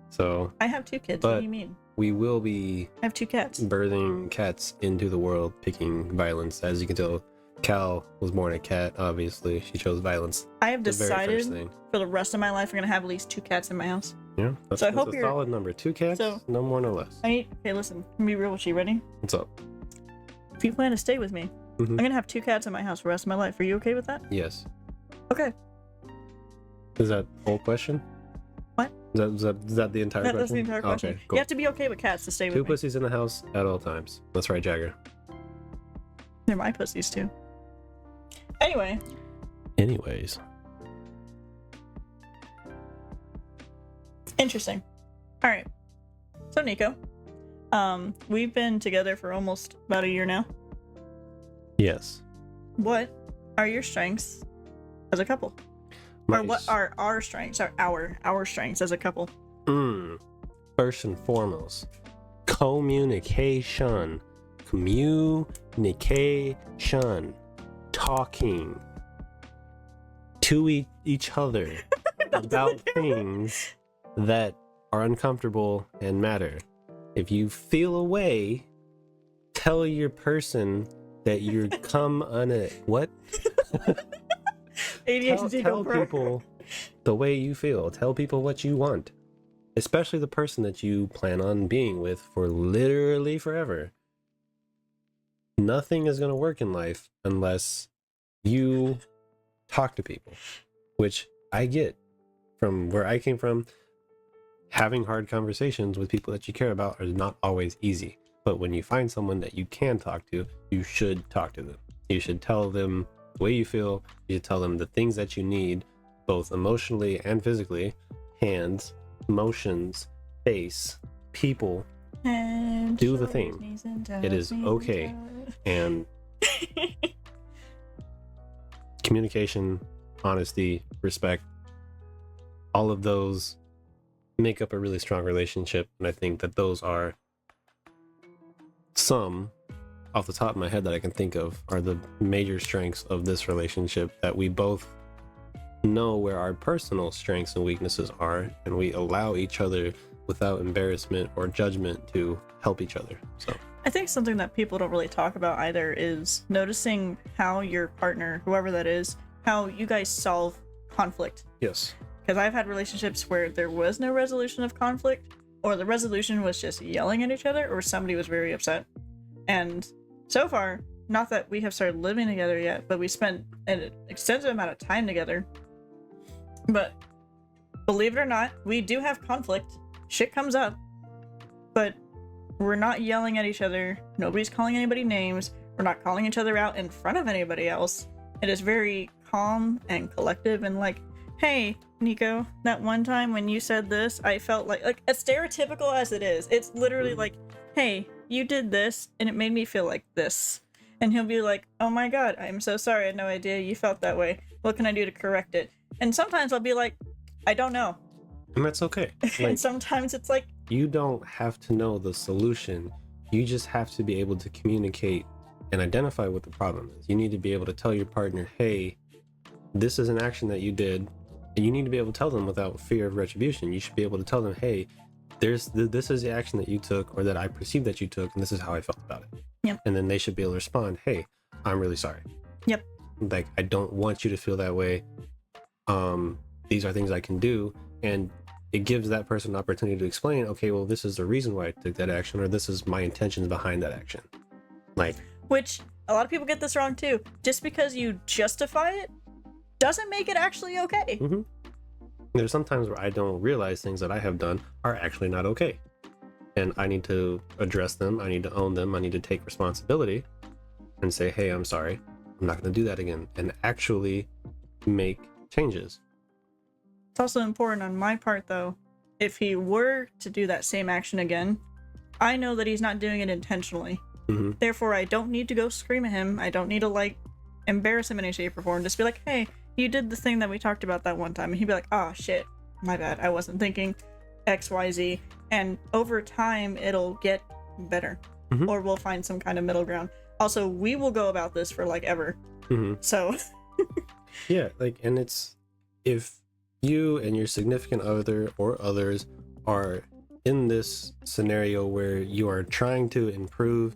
So I have 2 kids. What but- do you mean? we will be I have 2 cats. birthing cats into the world, picking violence. As you can tell, Cal was born a cat. Obviously, she chose violence. I have The very first decided thing. for the rest of my life, I'm gonna have at least 2 cats in my house. Yeah, that's, So I that's hope a you're- solid number. 2 cats, So- no more, no less. Okay, listen. Can be real with you. Ready? What's up? If you plan to stay with me, Mhm. I'm gonna have 2 cats in my house for the rest of my life. Are you okay with that? Yes. Okay. Is that the whole question? What? Is that the entire question? That's the entire question. Okay, cool. You have to be okay with cats to stay with 2 me. pussies in the house at all times. That's right, Jagger. They're my pussies too. Anyway, Anyways, interesting. All right. So Nico, we've been together for almost about a year now. Yes. What are your strengths as a couple? Or what are our strengths? Our strengths as a couple? First and foremost, communication. Communication. Talking to each other about things that are uncomfortable and matter. If you feel a way, tell your person that you're come on a what? ADHD Tell girl. people the way you feel. Tell people what you want, especially the person that you plan on being with for literally forever. Nothing is going to work in life unless you talk to people, which I get from where I came from. Having hard conversations with people that you care about are not always easy, but when you find someone that you can talk to, you should talk to them. You should tell them the way you feel. You should tell them the things that you need, both emotionally and physically. Hands, motions, face, people, And do the shoulders, thing. knees, and It is toes, knees and okay. toes. and communication, honesty, respect, all of those make up a really strong relationship. And I think that those are some, off the top of my head, that I can think of are the major strengths of this relationship, that we both know where our personal strengths and weaknesses are, and we allow each other without embarrassment or judgment to help each other. So I think something that people don't really talk about either is noticing how your partner, whoever that is, how you guys solve conflict. yes. Because I've had relationships where there was no resolution of conflict, or the resolution was just yelling at each other, or somebody was very upset. And so far, not that we have started living together yet, but we spent an extensive amount of time together. But believe it or not, we do have conflict. Shit comes up. But we're not yelling at each other. Nobody's calling anybody names. We're not calling each other out in front of anybody else. It is very calm and collective and like, hey, Nico, that one time when you said this, I felt like as stereotypical as it is, it's literally like, hey, you did this and it made me feel like this. And he'll be like, oh my god, I'm so sorry, I had no idea you felt that way. What can I do to correct it? And sometimes I'll be like, I don't know. And that's okay. Like, And sometimes it's like, you don't have to know the solution. You just have to be able to communicate and identify what the problem is. You need to be able to tell your partner, hey, this is an action that you did. And you need to be able to tell them without fear of retribution. You should be able to tell them, hey, this is the action that you took, or that I perceived that you took, and this is how I felt about it. Yep. And then they should be able to respond, hey, I'm really sorry. Yep. Like, I don't want you to feel that way. These are things I can do. And it gives that person an opportunity to explain, okay, well, this is the reason why I took that action, or this is my intentions behind that action. Like, which a lot of people get this wrong too. Just because you justify it doesn't make it actually okay. there's some times where I don't realize things that I have done are actually not okay. And I need to address them. I need to own them. I need to take responsibility and say, hey, I'm sorry. I'm not going to do that again. And actually make changes. It's also important on my part, though, if he were to do that same action again, I know that he's not doing it intentionally. Mhm. Therefore, I don't need to go scream at him. I don't need to like embarrass him in any shape or form. Just be like, hey, you did the thing that we talked about that one time. And he'd be like, oh shit, my bad. I wasn't thinking XYZ. And over time, it'll get better. Mhm. Or we'll find some kind of middle ground. Also, we will go about this for like ever. Mhm. So, Yeah, like, and it's if you and your significant other or others are in this scenario where you are trying to improve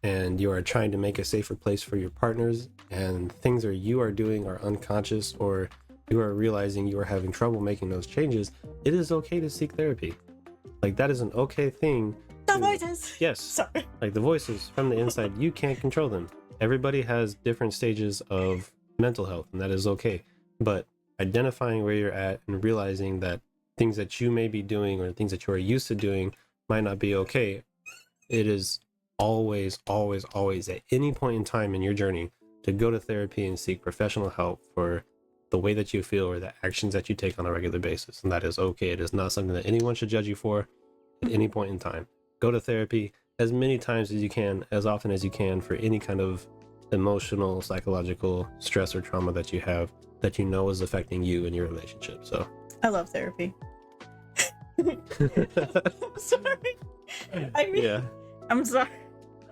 and you are trying to make a safer place for your partners, and things that you are doing are unconscious, or you are realizing you are having trouble making those changes, it is okay to seek therapy. Like, that is an okay thing. the voices. Yes. Sorry. Like, the voices from the inside, you can't control them. Everybody has different stages of mental health, and that is okay. But identifying where you're at and realizing that things that you may be doing or things that you are used to doing might not be okay, it is always, always, always at any point in time in your journey to go to therapy and seek professional help for the way that you feel or the actions that you take on a regular basis. And that is okay. It is not something that anyone should judge you for at any point in time. Go to therapy as many times as you can, as often as you can, for any kind of emotional, psychological stress or trauma that you have that you know is affecting you and your relationship. So I love therapy. Sorry. I mean, yeah, I'm sorry.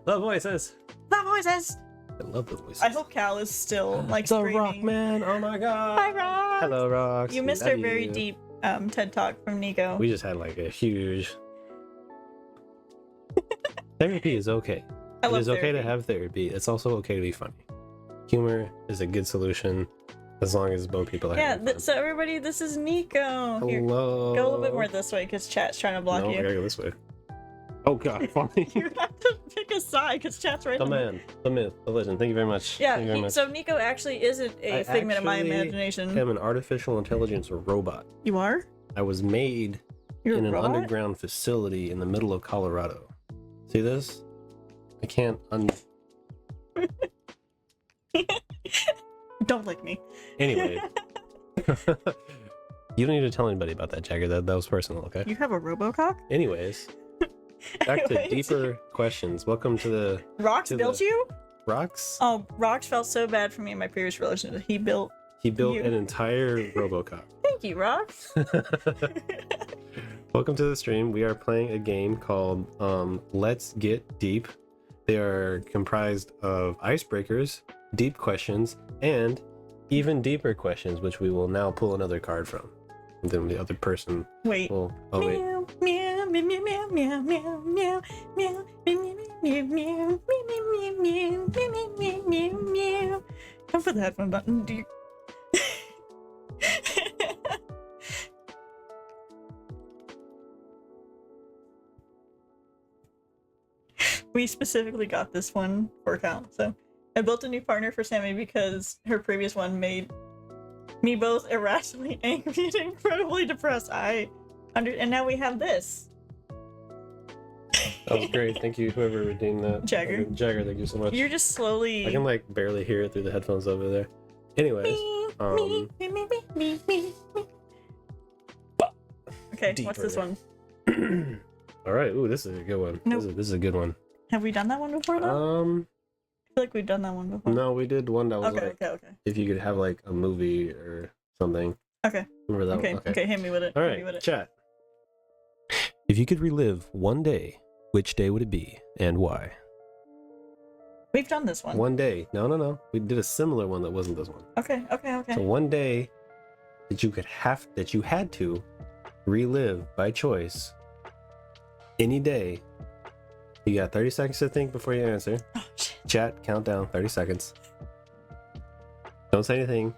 love voices. The voices. I love the voices. I hope Cal is still like the screaming. Rock Man. Oh my god. Hi, Rock. Hello, Rox. You missed Love our very you. deep TED talk from Nico. We just had like a huge. Therapy is okay. I It love is okay to therapy. have therapy. It's also okay to be funny. Humor is a good solution as long as both people are Yeah. having fun. So everybody, this is Nico. Here, Hello. go a little bit more this way because chat's trying to block No, I you. gotta go this way. Oh god, funny. You have to pick a side because chat's right. The in man, the myth, the legend. Thank you very much. Yeah. Thank you very much. So Nico actually isn't a I figment of my actually imagination. I'm an artificial intelligence robot. You are. I was made You're in a an robot? underground facility in the middle of Colorado. See this? I can't Don't lick me. Anyway. You don't need to tell anybody about that, Jagger. That was personal, okay? You have a RoboCop? Anyways, back to Wait. deeper questions. Welcome to the Rox to built the- you? Rocks. Oh, Rox felt so bad for me in my previous relationship. He built. He built you. an entire RoboCop. Thank you, Rox. Welcome to the stream. We are playing a game called Let's Get Deep. They are comprised of icebreakers, deep questions, and even deeper questions, which we will now pull another card from. And then the other person Wait. will. Oh wait. Meow, meow, meow, meow, meow, meow, meow, meow, meow, meow, meow, meow, meow, meow, meow, meow, meow, meow. Come for the headphone button. Do you... We specifically got this one for Cal. So I built a new partner for Sammy because her previous one made me both irrationally angry and incredibly depressed. And now we have this. That was great. Thank you, whoever redeemed that. Jagger. Jagger, thank you so much. You're just slowly. I can like barely hear it through the headphones over there. Anyways, Me, me, me, me, me, me, me. Okay, what's this Deeper. one? all right. Ooh, this is a good one. Nope. This is a good one. Have we done that one before? Though? I feel like we've done that one before. No, we did one that was Okay, like okay. if you could have like a movie or something. Okay. Remember that Okay, one? okay, hit me with it. All hit me with right, it. chat. If you could relive one day, which day would it be and why? We've done this one. One day. No. We did a similar one that wasn't this one. Okay, okay. So one day that you had to relive by choice any day. You got 30 seconds to think before you answer. Oh, shit. Chat, countdown, 30 seconds. Don't say anything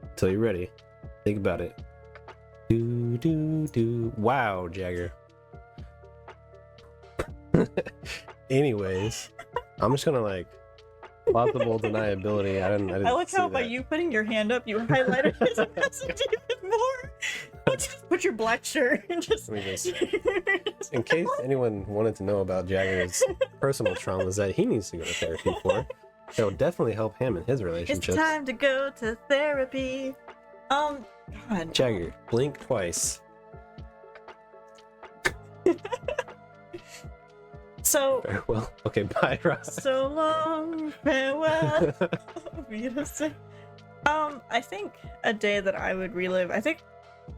until you're ready. Think about it. Do. Wow, Jagger. Anyways, I'm just gonna like plausible deniability. I didn't I like see how by that. you putting your hand up, you highlighted his message even more. Just put your black shirt and just. Let me just- In case anyone wanted to know about Jagger's personal traumas that he needs to go to therapy for, it will definitely help him in his It's relationships. time to go to therapy. God. Jagger, blink twice. So, Farewell. Okay, bye, Ross. so long, farewell. I think a day that I would relive, I think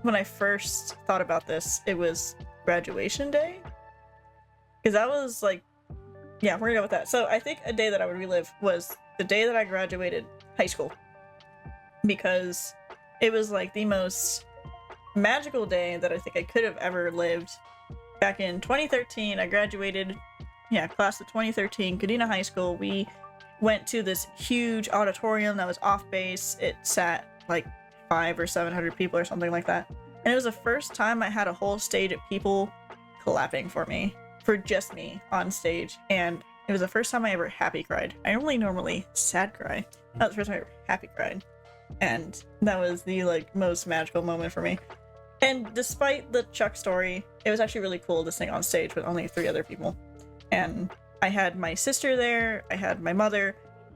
when I first thought about this, it was graduation day. Because that was like, yeah, we're gonna go with that. So I think a day that I would relive was the day that I graduated high school. Because it was like the most magical day that I think I could have ever lived. Back in 2013, I graduated, class of 2013, Kadena High School. We went to this huge auditorium that was off base. It sat like 500 or 700 people or something like that. And it was the first time I had a whole stage of people clapping for me, for just me on stage. And it was the first time I ever happy cried. I normally sad cry. That was the first time I ever happy cried. And that was the like most magical moment for me. And despite the Chuck story, it was actually really cool to sing on stage with only 3 other people. And I had my sister there, I had my mother.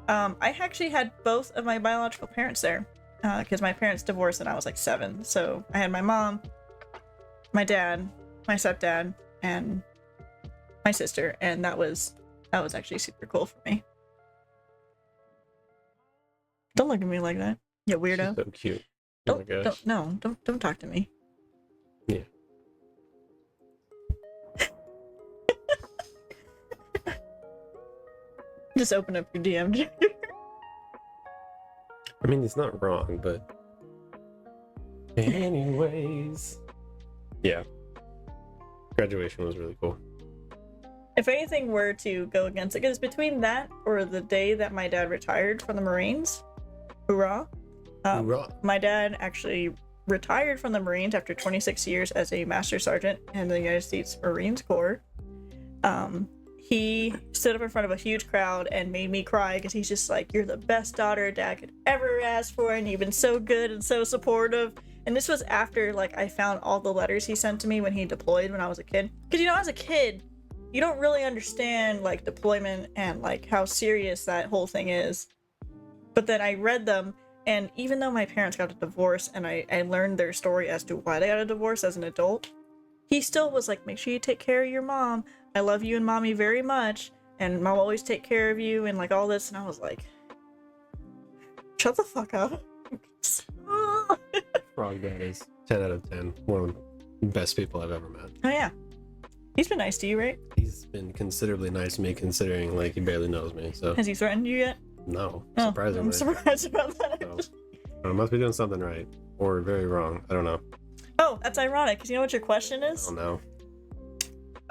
I actually had both of my biological parents there because my parents divorced when I was like 7. So I had my mom, my dad, my stepdad, and my sister, and that was actually super cool for me. Don't look at me like that, you weirdo. She's so cute. Oh my gosh. Don't talk to me. Yeah. Just open up your DM. I mean, it's not wrong, but anyways, yeah. Graduation was really cool. If anything were to go against it, because between that or the day that my dad retired from the Marines, hoorah! Hoorah. My dad actually retired from the Marines after 26 years as a Master Sergeant in the United States Marines Corps. He stood up in front of a huge crowd and made me cry because he's just like, "You're the best daughter Dad could ever ask for, and you've been so good and so supportive." And this was after like I found all the letters he sent to me when he deployed when I was a kid. Because as a kid, you don't really understand like deployment and like how serious that whole thing is. But then I read them, and even though my parents got a divorce and I learned their story as to why they got a divorce as an adult, he still was like, "Make sure you take care of your mom. I love you and mommy very much, and mom will always take care of you," and like all this. And I was like, shut the fuck up. Frog Dad is 10 out of 10. One of the best people I've ever met. Oh yeah, he's been nice to you, right? He's been considerably nice to me, considering like he barely knows me. So Has he threatened you yet? no, Oh, surprisingly. I'm surprised about that. So, I must be doing something right or very wrong. I don't know. Oh, that's ironic, because you know what your question I is? don't know.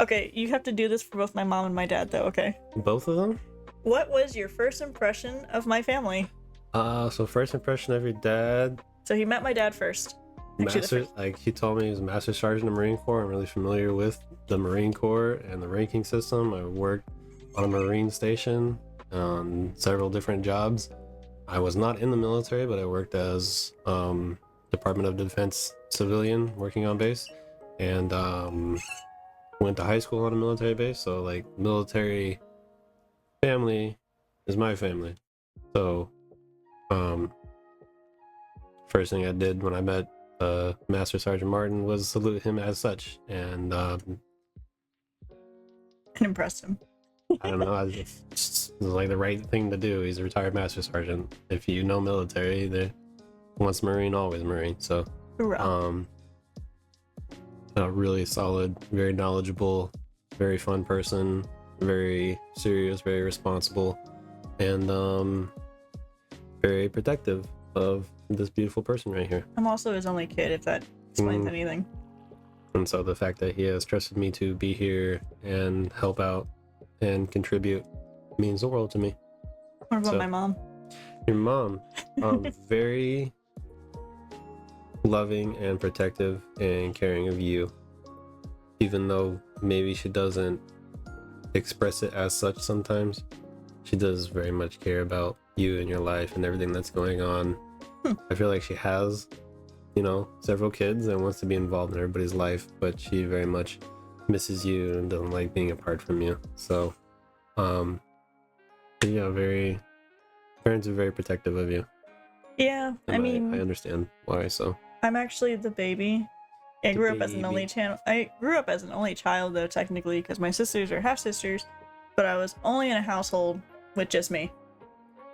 Okay, you have to do this for both my mom and my dad, though, okay? Both of them? What was your first impression of my family? So first impression of your dad. So he met my dad first. Actually, Master, like he told me he was a Master Sergeant in the Marine Corps. I'm really familiar with the Marine Corps and the ranking system. I worked on a Marine station on several different jobs. I was not in the military, but I worked as Department of Defense civilian working on base, and went to high school on a military base. So like military family is my family. So first thing I did when I met Master Sergeant Martin was salute him as such, and And impressed him. I don't know, it was like the right thing to do. He's a retired Master Sergeant. If you know military, they once Marine, always Marine. So Hoorah. a really solid, very knowledgeable, very fun person, very serious, very responsible, and very protective of this beautiful person right here. I'm also his only kid, if that explains Mm. anything. And so the fact that he has trusted me to be here and help out and contribute means the world to me. What about So- my mom? Your mom, very loving and protective and caring of you, even though maybe she doesn't express it as such sometimes. She does very much care about you and your life and everything that's going on. I feel like she has, several kids and wants to be involved in everybody's life, but she very much misses you and doesn't like being apart from you. So, parents are very protective of you. Yeah, I And mean, I understand why. So I'm actually the baby. I The grew up as an baby. only child. I grew up as an only child, though, technically, because my sisters are half sisters, but I was only in a household with just me.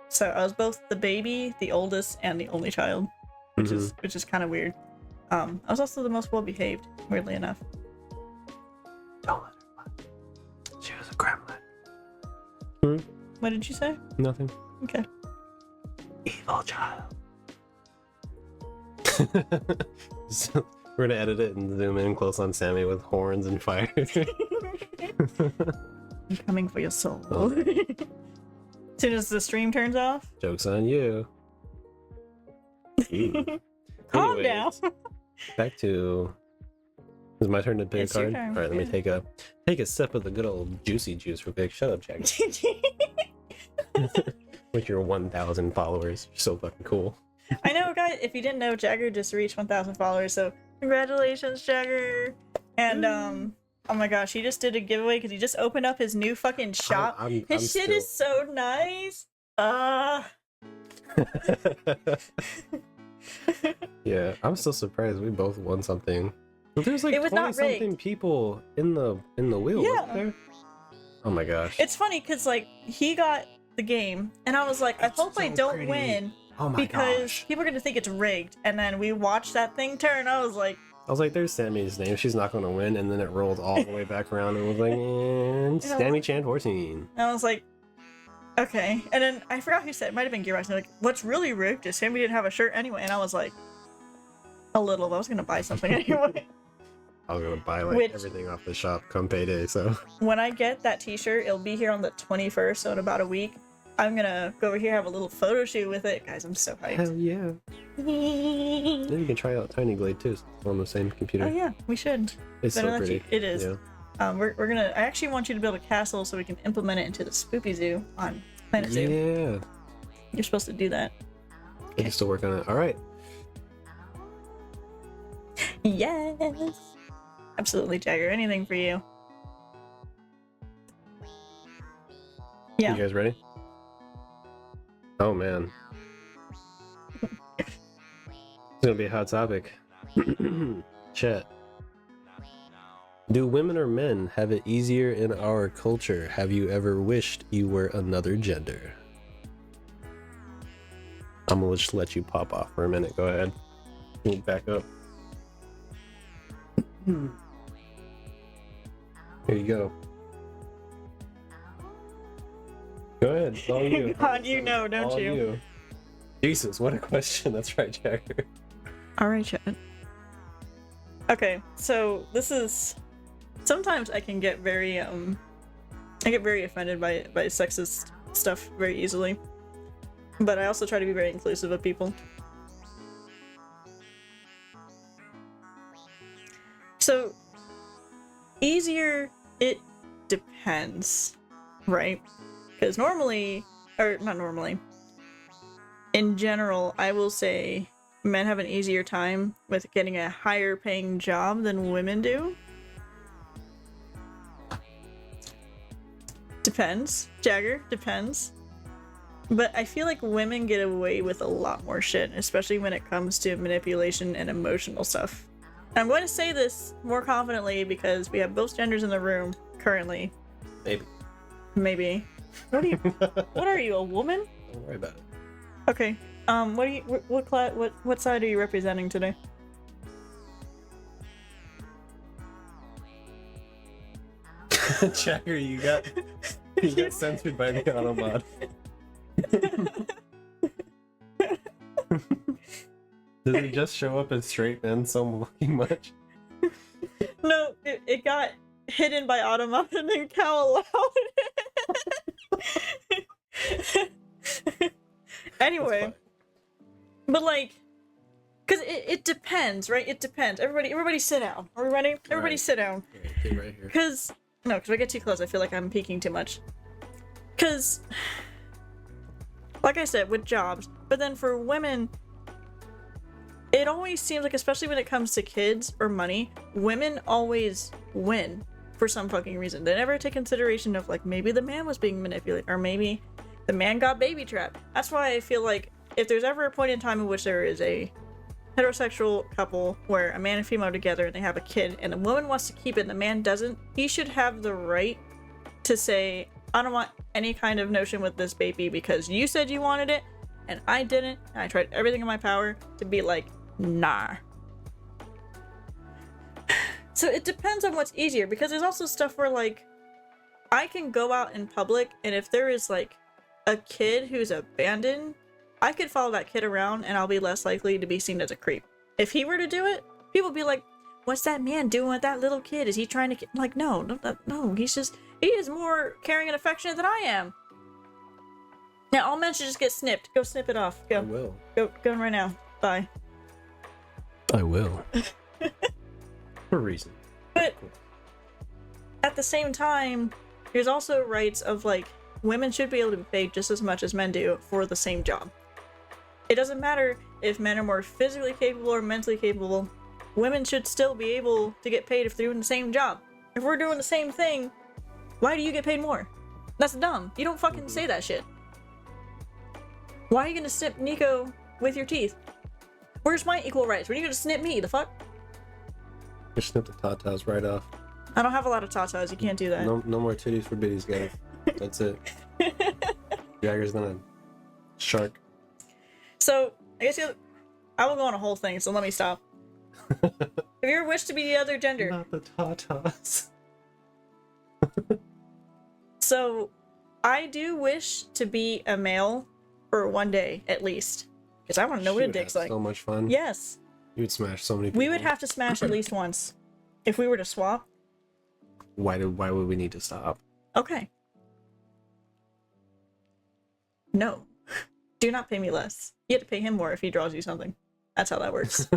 So I was both the baby, the oldest, and the only child, which is kind of weird. I was also the most well behaved, weirdly enough. Don't let her lie. She was a gremlin. What did you say? Nothing. Okay. Evil child. So, we're gonna edit it and zoom in close on Sammy with horns and fire. I'm coming for your soul. Oh. As soon as the stream turns off. Joke's on you. Ooh. Calm Anyways, down. Back to. Is my turn to pick It's a your card? turn, All right, let me yeah. take a sip of the good old juicy juice real quick. Shut up, Jack. With your 1,000 followers, you're so fucking cool. I know, guys. If you didn't know, Jagger just reached 1,000 followers, so congratulations, Jagger. And oh my gosh, he just did a giveaway because he just opened up his new fucking shop. I'm His shit is so nice. Yeah, I'm still surprised we both won something. But there's like It was 20 not something rigged. people in the wheel, Yeah. wasn't there? Oh my gosh. It's funny because like he got the game, and I was like, I It's hope I so don't pretty. win Oh my because gosh. people are gonna think it's rigged. And then we watched that thing turn. I was like, There's Sammy's name. She's not going to win. And then it rolled all the way back around and was like, and Yeah. Sammy Chan 14. okay. And then I forgot who said it. Might have been Gearbox. They're like, what's really rigged is Sammy didn't have a shirt anyway. And I was like, a little. I was gonna buy something anyway. I was going to buy Which- everything off the shop come payday. So When I get that t-shirt, it'll be here on the 21st, so in about a week. I'm gonna go over here, have a little photo shoot with it. Guys, I'm so hyped. hell yeah. Then you can try out Tiny Glade too. It's on the same computer. Oh yeah, we should. It's Better so not pretty. you- It is. Yeah. We're gonna. I actually want you to build a castle so we can implement it into the Spoopy Zoo on Planet Zoo. Yeah. You're supposed to do that. I can still work on it. All right. Yes. Absolutely, Jagger. Anything for you. Yeah. You guys ready? Oh man. It's gonna be a hot topic. Chat. Do women or men have it easier in our culture? Have you ever wished you were another gender? I'm gonna just let you pop off for a minute. Go ahead. Move back up. Here you go. Go ahead. It's all you. God, you know, don't All you? Jesus, what a question. That's right, Jagger. All right, Chad. Okay, so this is. Sometimes I can get very I get very offended by sexist stuff very easily, but I also try to be very inclusive of people. So easier, it depends, right? Because normally, or not normally, in general, I will say men have an easier time with getting a higher paying job than women do. Depends. Jagger, depends. But I feel like women get away with a lot more shit, especially when it comes to manipulation and emotional stuff. And I'm going to say this more confidently because we have both genders in the room currently. Maybe. Maybe. What are you? What are you? A woman? Don't worry about it. Okay. What are you? What side are you representing today? Jagger, you got censored by the Automod. Does it just show up as straight men so fucking much? No, it got hidden by Automod and then Cal allowed it. Anyway, but like, cause it depends, right? It depends. Everybody sit down. Are we ready? Everybody Right. sit down. Okay, right here. Cause if I get too close, I feel like I'm peeking too much. Cause, like I said, with jobs, but then for women, it always seems like, especially when it comes to kids or money, women always win for some fucking reason. They never take consideration of like maybe the man was being manipulated or maybe the man got baby trapped. That's why I feel like if there's ever a point in time in which there is a heterosexual couple where a man and female are together and they have a kid and the woman wants to keep it and the man doesn't, he should have the right to say, I don't want any kind of notion with this baby because you said you wanted it and I didn't. And I tried everything in my power to be like, nah. So it depends on what's easier, because there's also stuff where like I can go out in public and if there is like a kid who's abandoned, I could follow that kid around and I'll be less likely to be seen as a creep. If he were to do it, people would be like, what's that man doing with that little kid? Is he trying to like, no, he is more caring and affectionate than I am. Now all men should just get snipped. Go snip it off. I Go. will. Go right now. Bye. I will. For a reason. But at the same time, there's also rights of like women should be able to be paid just as much as men do for the same job. It doesn't matter if men are more physically capable or mentally capable. Women should still be able to get paid if they're doing the same job. If we're doing the same thing, why do you get paid more? That's dumb. You don't fucking say that shit. Why are you gonna snip Nico with your teeth? Where's my equal rights? When are you gonna snip me? The fuck? Just snip the tatas right off. I don't have a lot of tatas. You can't do that. No more titties for biddies, guys. That's it. Jagger's gonna shark. So, I guess I will go on a whole thing, so let me stop. Have you ever wished to be the other gender? Not the tatas. So, I do wish to be a male for one day, at least. Because I want to know what a dick's like. So much fun. Yes. You would smash so many people. We would have to smash at least once. If we were to swap. Why would we need to stop? Okay. No. Do not pay me less. You have to pay him more if he draws you something. That's how that works.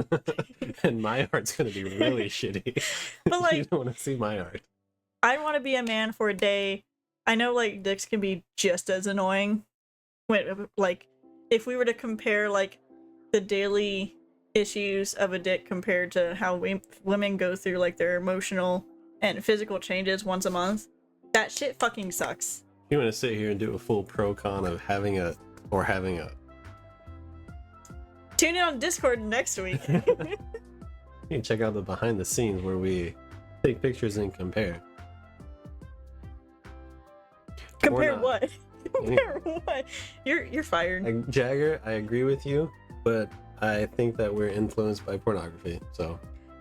And my art's gonna be really shitty. But like, you don't want to see my art. I want to be a man for a day. I know like dicks can be just as annoying. When, like, if we were to compare like the daily issues of a dick compared to how women go through like their emotional and physical changes once a month, that shit fucking sucks. You want to sit here and do a full pro con of having a. Tune in on Discord next week. You can check out the behind the scenes where we take pictures and compare. Compare not. what? Compare what? You're fired. Jagger, I agree with you, but I think that we're influenced by pornography, so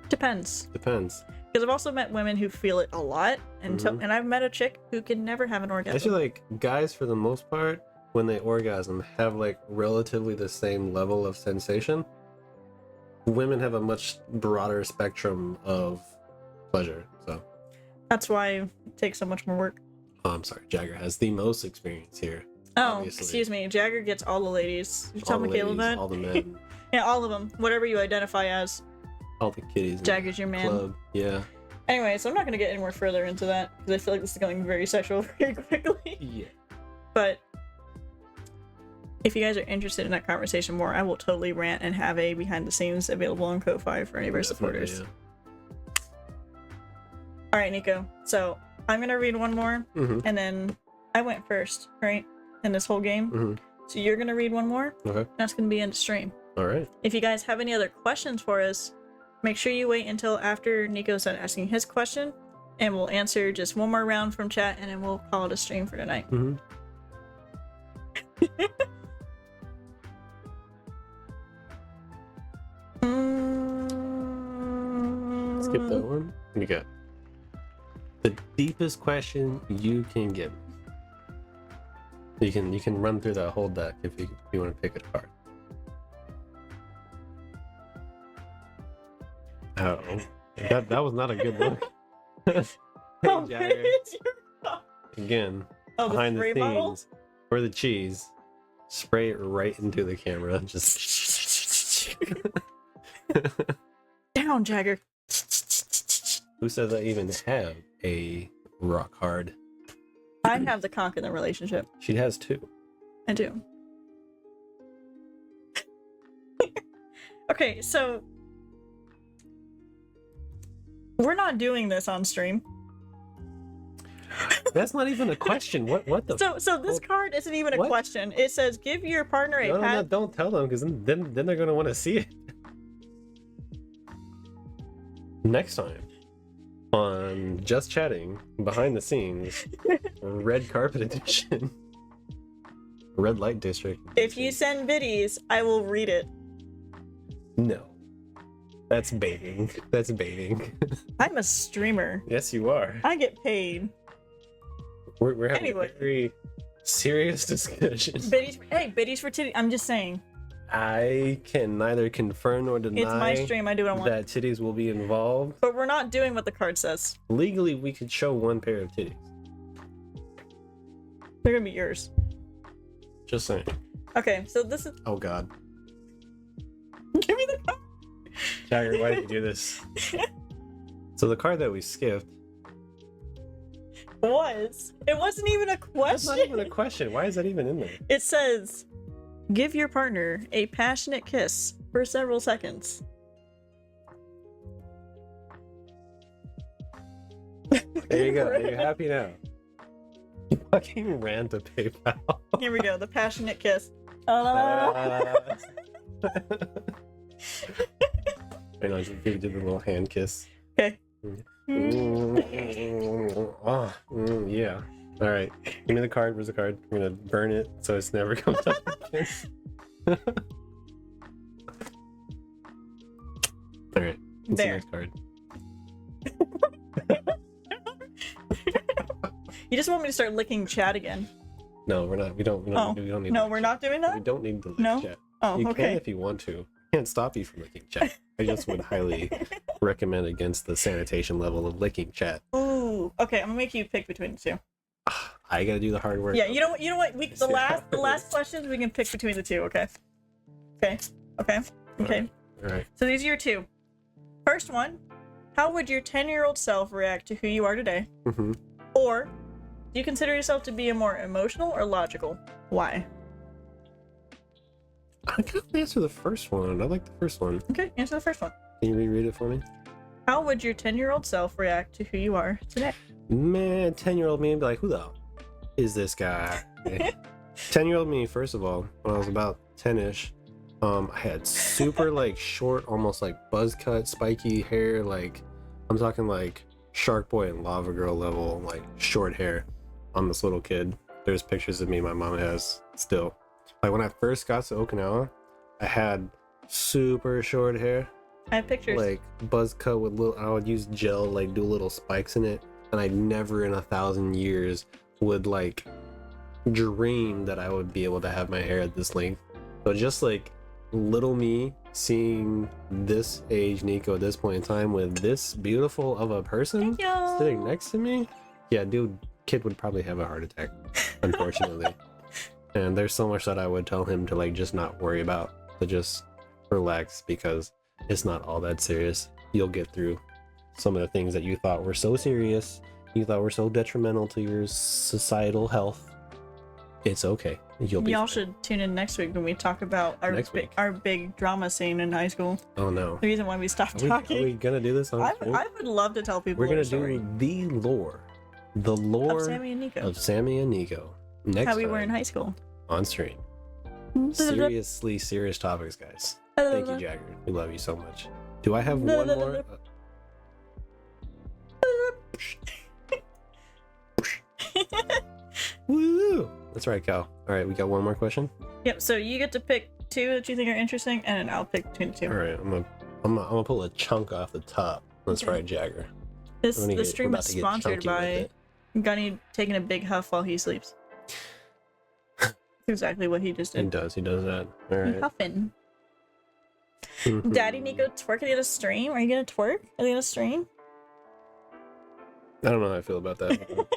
Depends. depends. Because I've also met women who feel it a lot, and and I've met a chick who can never have an orgasm. I feel like guys, for the most part, when they orgasm, have like relatively the same level of sensation. Women have a much broader spectrum of pleasure, so. That's why it takes so much more work. Oh, I'm sorry, Jagger has the most experience here. Oh, Obviously. excuse me. Jagger gets all the ladies. You All tell the Michaela ladies, that? all the men, Yeah, all of them. Whatever you identify as. all the kitties. in Jagger's your the man. Club. Yeah. Anyway, so I'm not going to get any more further into that, because I feel like this is going very sexual very quickly. Yeah. But if you guys are interested in that conversation more, I will totally rant and have a behind the scenes available on Ko-Fi for any of our supporters. Yeah. Alright, Nico. So I'm going to read one more, Mm-hmm. and then I went first, right? In this whole game. Mm-hmm. So you're going to read one more, Okay. that's going to be end of stream. All right. If you guys have any other questions for us, make sure you wait until after Nico's done asking his question, and we'll answer just one more round from chat, and then we'll call it a stream for tonight. Mm-hmm. Skip that one. You got the deepest question you can get. You can run through that whole deck if you want to pick a card. Oh, that was not a good look. Hey, Oh, Jagger. it's your- Again, Oh, the behind the spray bottle? scenes for the cheese, spray it right into the camera. Just Down, Jagger. who says I even have a rock hard? I have the cock in the relationship. She has two. I do. Okay, so we're not doing this on stream. That's not even a question. What the? So this card isn't even a What? question. It says give your partner a No, pat. don't tell them, because then they're gonna want to see it next time. on Just Chatting Behind the Scenes Red Carpet Edition. Red Light District. If you send biddies, I will read it. No. That's baiting. That's baiting. I'm a streamer. Yes, you are. I get paid. We're having Anyway. a very serious discussion. Biddies for titties. I'm just saying. I can neither confirm nor deny It's my stream. I do what I want. that titties will be involved. But we're not doing what the card says. Legally, we could show one pair of titties. They're gonna be yours. Just saying. Okay, so this is. Oh God. Give me the card. Jagger, why did you do this? So the card that we skipped. It wasn't even a question. That's not even a question. Why is that even in there? It says, give your partner a passionate kiss for several seconds. There you go. Are you happy now? You fucking ran to PayPal. Here we go, the passionate kiss. Hang on, just give the little hand kiss. Okay. Oh, yeah. All right. Give me the card. Where's the card? I'm gonna burn it so it's never comes up again. All right. What's the There. next card? You just want me to start licking chat again? No, we're not. We don't need. No, to we're not doing We that? don't need to lick No? chat. Oh, You okay. can if you want to. Can't stop you from licking chat. I just would highly recommend against the sanitation level of licking chat. Ooh, okay, I'm gonna make you pick between the two. I gotta do the hard work. Yeah, you know what? The See how it last is. questions we can pick between the two, okay? Okay. All right. So these are your two. First one, how would your 10-year-old self react to who you are today? Mm-hmm. Or do you consider yourself to be a more emotional or logical? Why? I can't answer the first one. I like the first one. Okay, answer the first one. Can you reread it for me? How would your 10-year-old self react to who you are today? Man, 10-year-old me would be like, who the hell is this guy? 10-year-old me, first of all, when I was about 10-ish, I had super like short, almost like buzz cut, spiky hair. Like I'm talking like Shark Boy and Lava Girl level, like short hair on this little kid. There's pictures of me my mom has still. Like when I first got to Okinawa, I had super short hair. I have pictures. Like buzz cut with little, I would use gel, like do little spikes in it, and I never in 1,000 years would like dream that I would be able to have my hair at this length. So just like little me seeing this age Nico at this point in time with this beautiful of a person Thank you. sitting next to me, yeah, dude, kid would probably have a heart attack, unfortunately. And there's so much that I would tell him to like just not worry about, to just relax, because it's not all that serious. You'll get through some of the things that you thought were so serious, you thought were so detrimental to your societal health. It's okay. You'll be Y'all fine. should tune in next week when we talk about Next week. our big drama scene in high school. Oh no. The reason why we stopped Are talking. we gonna do this on I stream? would love to tell people We're gonna our story do the lore of Sammy and Nico. of Sammy and Nico next How we time were in high school. on stream. Seriously serious topics, guys. Thank you, Jagger. We love you so much. Do I have one more? Woo! That's right, Cal. All right, we got one more question. Yep. So you get to pick two that you think are interesting, and then I'll pick between the two. All right, I'm gonna pull a chunk off the top. That's Okay. right, Jagger. This We're gonna the get- stream we're is about to get sponsored chunky with by it. Gunny taking a big huff while he sleeps. That's exactly what he just He did. does that. All He right. huffing. Daddy Nico twerking at a stream? Are you gonna twerk? Are you gonna stream? I don't know how I feel about that.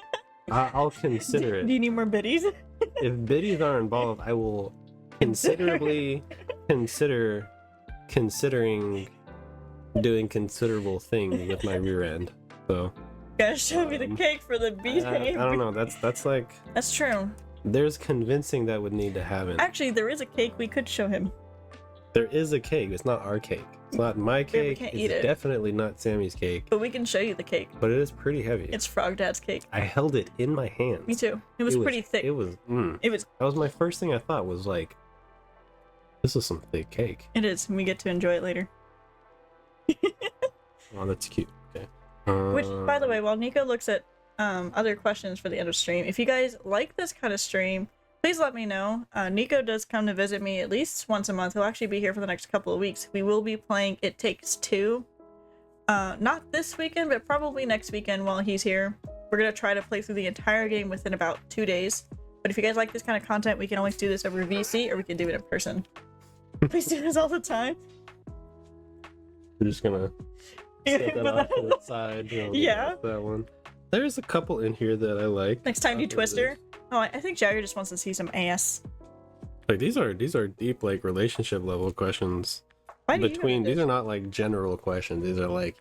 I'll consider Do it. you need more biddies? If biddies are involved, I will considerably considering doing considerable things with my rear end. So Gotta show me the cake for the I behavior. don't know. That's like That's true. there's convincing that would need to happen. Actually, there is a cake we could show him. There is a cake. It's not our cake. It's not my cake. can't It's eat it. definitely not Sammy's cake. But we can show you the cake. But it is pretty heavy. It's Frog Dad's cake. I held it in my hands. Me too. It was pretty thick. It was. It was. That was my first thing I thought was like, this is some thick cake. It is. And we get to enjoy it later. Oh, that's cute. Okay. Which, by the way, while Nico looks at other questions for the end of stream, if you guys like this kind of stream, please let me know. Nico does come to visit me at least once a month. He'll actually be here for the next couple of weeks. We will be playing It Takes Two. Not this weekend, but probably next weekend while he's here. We're going to try to play through the entire game within about 2 days. But if you guys like this kind of content, we can always do this over VC or we can do it in person. Please do this all the time. We're just gonna set that off to the side. Yeah. That one. There's a couple in here that I like. Next time you Twister. Oh, I think Jagger just wants to see some ass. Like these are deep like relationship level questions. Why do Between you these are not like general questions. These are like,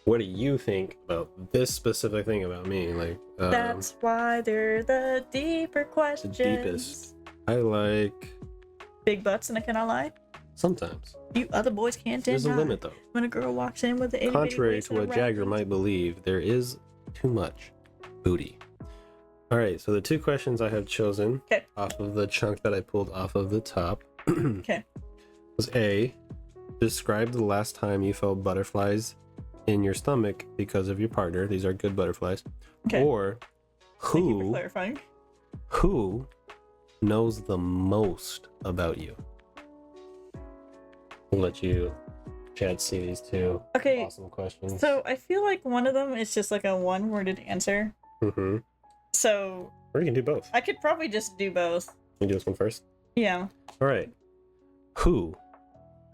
what do you think about this specific thing about me? Like That's why they're the deeper questions. deepest. I like Big butts and I cannot lie. sometimes. You other boys can't deny. There's a limit though. When a girl walks in with an itty bitty Contrary waist to and a what round Jagger waist. might believe, there is too much booty. All right, so the two questions I have chosen 'Kay. off of the chunk that I pulled off of the top Okay. was A, describe the last time you felt butterflies in your stomach because of your partner. These are good butterflies. Okay. Or Thank you for who clarifying. knows the most about you? We'll let you chat see these two Okay. awesome questions. So I feel like one of them is just like a one-worded answer. Mm-hmm. So Or you can do both. I could probably just do both. You do this one first. Yeah. All right. Who,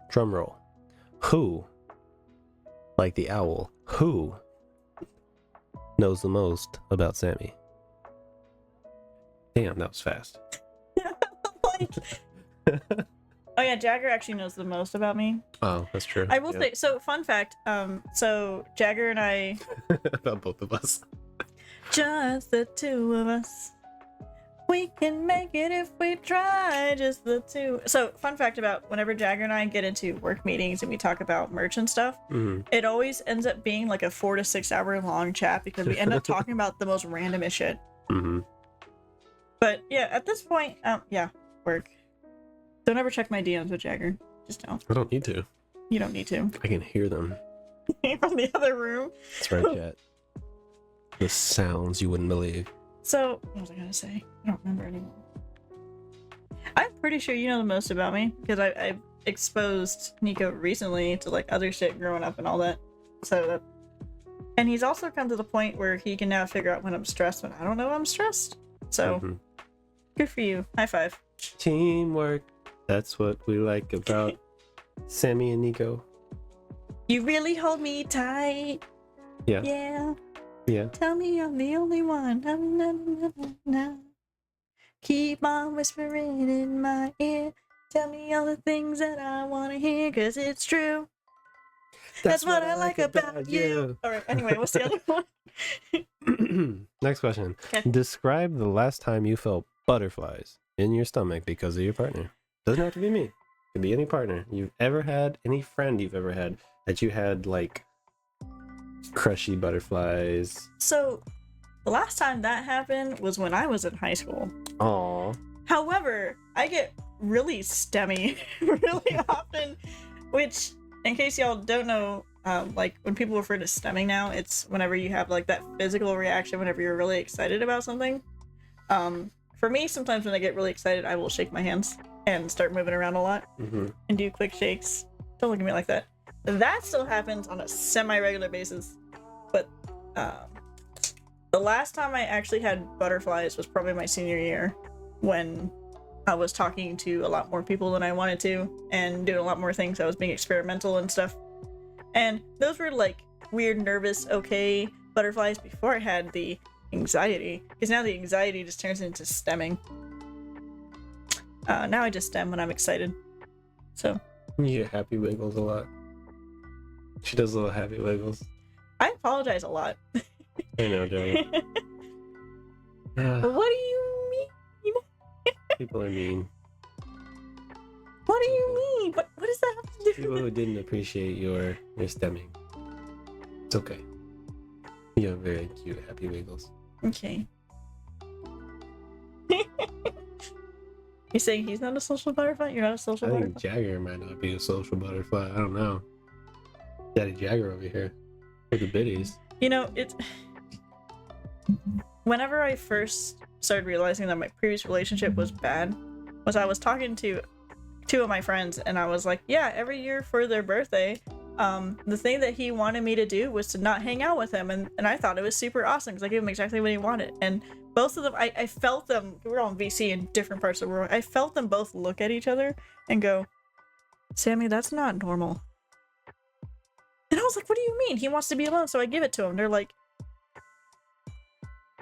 drum roll, who, like the owl, who knows the most about Sammy? Damn, that was fast. Oh yeah, Jagger actually knows the most about me. Oh, that's true. I will Yep. say, so fun fact, so Jagger and I, About both of us. just the two of us. We can make it if we try, just the two. So fun fact about whenever Jagger and I get into work meetings and we talk about merch and stuff, Mm-hmm. it always ends up being like a 4 to 6 hour long chat because we end up talking about the most randomest shit. Mm-hmm. But yeah, at this point, yeah, work. Don't ever check my DMs with Jagger. Just don't. I don't need to. You don't need to. I can hear them. From the other room. That's right, chat. The sounds you wouldn't believe. So, what was I gonna say? I don't remember anymore. I'm pretty sure you know the most about me because I've exposed Nico recently to like other shit growing up and all that. So that, and he's also come to the point where he can now figure out when I'm stressed when I don't know I'm stressed. So Mhm. good for you. High five. Teamwork. That's what we like about Sammy and Nico. You really hold me tight. Yeah. Yeah. Yeah. Tell me I'm the only one. Na, na, na, na, na. Keep on whispering in my ear. Tell me all the things that I want to hear, cause it's true. That's what I like about you. Alright, anyway, what's the other one? Next question. 'Kay. Describe the last time you felt butterflies in your stomach because of your partner. Doesn't have to be me. It could be any partner you've ever had, any friend you've ever had that you had like crushy butterflies. So, the last time that happened was when I was in high school. Aw. However, I get really stemmy really often, which, in case y'all don't know, like when people refer to stemming now, it's whenever you have like that physical reaction whenever you're really excited about something. For me, sometimes when I get really excited, I will shake my hands and start moving around a lot Mm-hmm. and do quick shakes. Don't look at me like that. That still happens on a semi-regular basis, but the last time I actually had butterflies was probably my senior year when I was talking to a lot more people than I wanted to and doing a lot more things. I was being experimental and stuff. And those were like weird, nervous, okay butterflies before I had the anxiety. Because now the anxiety just turns into stemming. Now I just stem when I'm excited. So You get happy wiggles a lot. She does little happy wiggles. I apologize a lot. I know, Joey. What do you mean? People are mean. What do you mean? What does that have to do People with who didn't appreciate your stemming. It's okay. You have very cute happy wiggles. Okay. You're saying he's not a social butterfly? You're not a social I think butterfly? Jagger might not be a social butterfly. I don't know. Daddy Jagger over here. With the biddies. You know, it's whenever I first started realizing that my previous relationship was bad, was I was talking to two of my friends, and I was like, yeah, every year for their birthday, the thing that he wanted me to do was to not hang out with him, and I thought it was super awesome because I gave him exactly what he wanted. And both of them, I felt them, we were all in VC in different parts of the world, I felt them both look at each other and go, Sammy, that's not normal. And I was like, what do you mean? He wants to be alone, so I give it to him. They're like,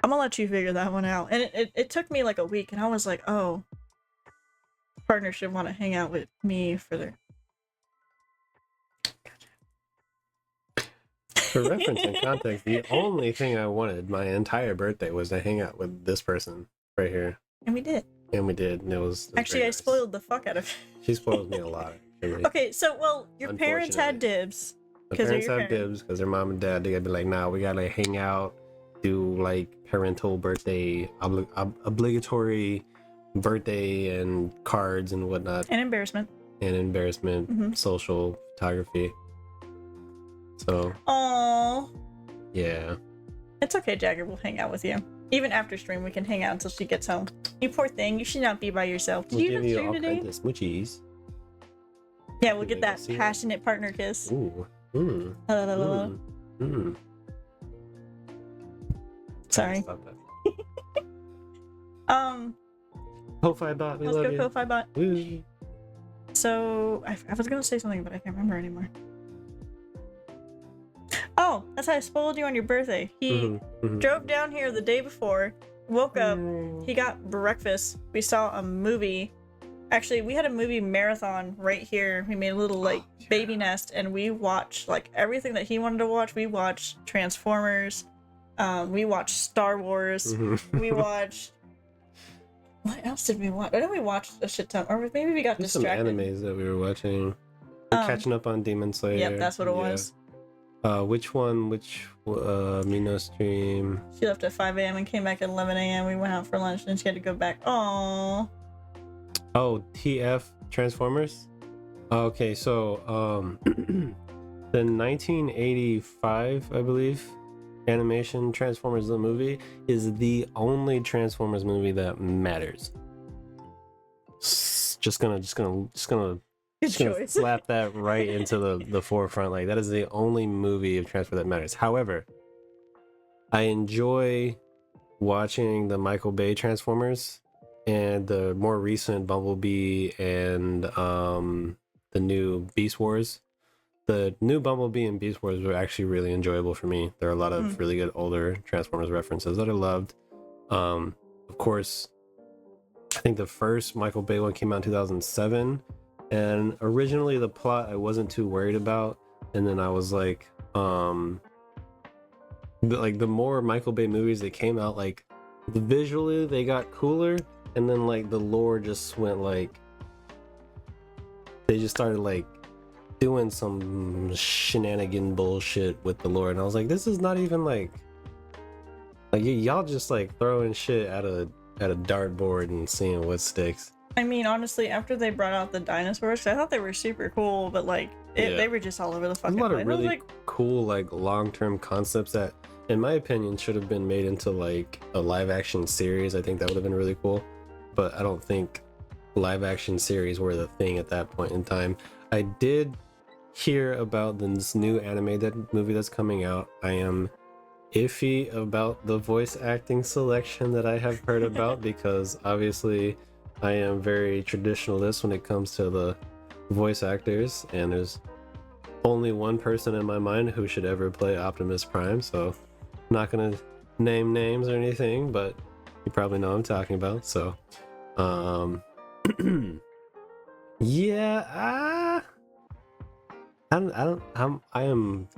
I'm gonna let you figure that one out. And it took me like a week, and I was like, oh, partner should want to hang out with me for their... For reference and context, the only thing I wanted my entire birthday was to hang out with this person right here. And we did. And we did, and it was Actually, very I nice. spoiled the fuck out of She spoils me a lot. Actually. Okay, so, well, your parents had Unfortunately. dibs. My 'Cause they're parents your have parents. dibs because their mom and dad, they gotta be like, nah, we gotta hang out, do like parental birthday, obligatory birthday and cards and whatnot, And embarrassment. and embarrassment, Mhm. social photography. So, Aww. yeah. It's okay, Jagger, we'll hang out with you. Even after stream, we can hang out until she gets home. You poor thing, you should not be by yourself. Did We'll you give even you stream all today? kinds of smoochies. Yeah, we'll you get go that see it. passionate partner kiss. Ooh. Mm. La, la, la, la. Mm. Mm. Sorry. Stop that. Ko-Fi bot, we Let's love go you. Ko-Fi bot. Woo. So, I was gonna say something, but I can't remember anymore. Oh, that's how I spoiled you on your birthday. He Mhm, mhm. drove down here the day before, woke up, Mm. he got breakfast, we saw a movie. Actually, we had a movie marathon right here. We made a little like baby nest, and we watched like everything that he wanted to watch. We watched Transformers, we watched Star Wars, Mhm. we watched... What else did we watch? I know we watched a shit ton, or maybe we got There's some distracted. animes that we were watching. We're catching up on Demon Slayer. Yep, that's what it Yeah. was. Which one? Mino stream? She left at 5 a.m. and came back at 11 a.m. We went out for lunch, and she had to go back. Aww. Oh, TF Transformers. Okay, so the 1985, I believe, animation Transformers the movie is the only Transformers movie that matters. Just gonna Good just gonna slap that right into the forefront. Like, that is the only movie of Transformers that matters. However, I enjoy watching the Michael Bay Transformers and the more recent Bumblebee and the new Beast Wars. The new Bumblebee and Beast Wars were actually really enjoyable for me. There are a lot of really good older Transformers references that I loved. Of course, I think the first Michael Bay one came out in 2007, and originally the plot I wasn't too worried about, and then I was like, the more Michael Bay movies that came out, like visually they got cooler, and then like the lore just went like, they just started like doing some shenanigan bullshit with the lore, and I was like, this is not even like y'all just like throwing shit at a dartboard and seeing what sticks. I mean, honestly, after they brought out the dinosaurs, I thought they were super cool, but like, Yeah. they were just all over the There's fucking a lot place. of I was really like, cool like long-term concepts that, in my opinion, should have been made into like a live-action series. I think that would have been really cool, but I don't think live-action series were the thing at that point in time. I did hear about this new animated movie that's coming out. I am iffy about the voice acting selection that I have heard about because obviously I am very traditionalist when it comes to the voice actors, and there's only one person in my mind who should ever play Optimus Prime, so I'm not gonna name names or anything, but you probably know what I'm talking about. So yeah, I am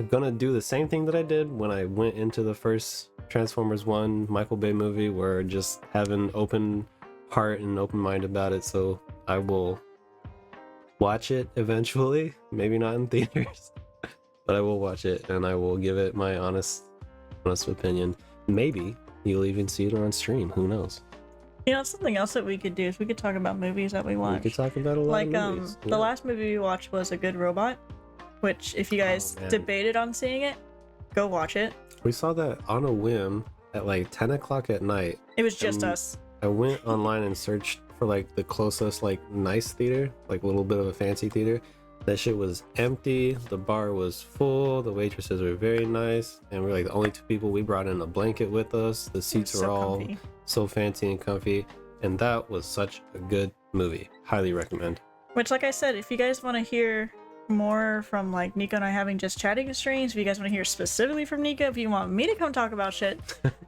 gonna do the same thing that I did when I went into the first Transformers 1 Michael Bay movie, where just have an open heart and open mind about it. So I will watch it eventually, maybe not in theaters, but I will watch it and I will give it my honest opinion. Maybe you'll even see it on stream, who knows. you know, something else that we could do is we could talk about movies that we We watched. could talk about a lot Like, of movies. the last movie we watched was A Good Robot, which if you guys man. debated on seeing it, go watch it. We saw that on a whim at like 10 o'clock at night. It was just us. I went online and searched for like the closest like nice theater, like a little bit of a fancy theater. That shit was empty. The bar was full. The waitresses were very nice, and we're like the only two people. We brought in a blanket with us. The seats were So all comfy. so fancy and comfy, and that was such a good movie. Highly recommend. Which, like I said, if you guys want to hear more from like Nico and I having just chatting streams, if you guys want to hear specifically from Nico, if you want me to come talk about shit,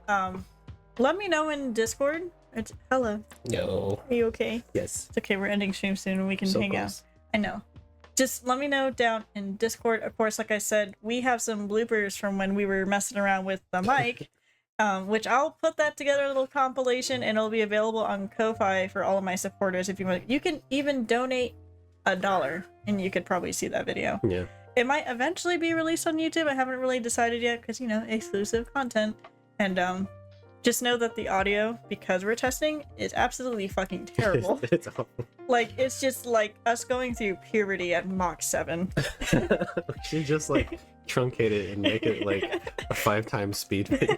let me know in Discord. It's hello. Yo. Are you okay? Yes. It's okay. We're ending stream soon and we can hang out. Close. I know. Just let me know down in Discord. Of course, like I said, we have some bloopers from when we were messing around with the mic, which I'll put that together, a little compilation, and it'll be available on Ko-Fi for all of my supporters. If you want, you can even donate $1, and you could probably see that video. Yeah. It might eventually be released on YouTube. I haven't really decided yet because, you know, exclusive content. And just know that the audio, because we're testing, is absolutely fucking terrible. It's awful. Like, it's just like us going through puberty at Mach 7. We should just like truncate it and make it like a 5x speed video.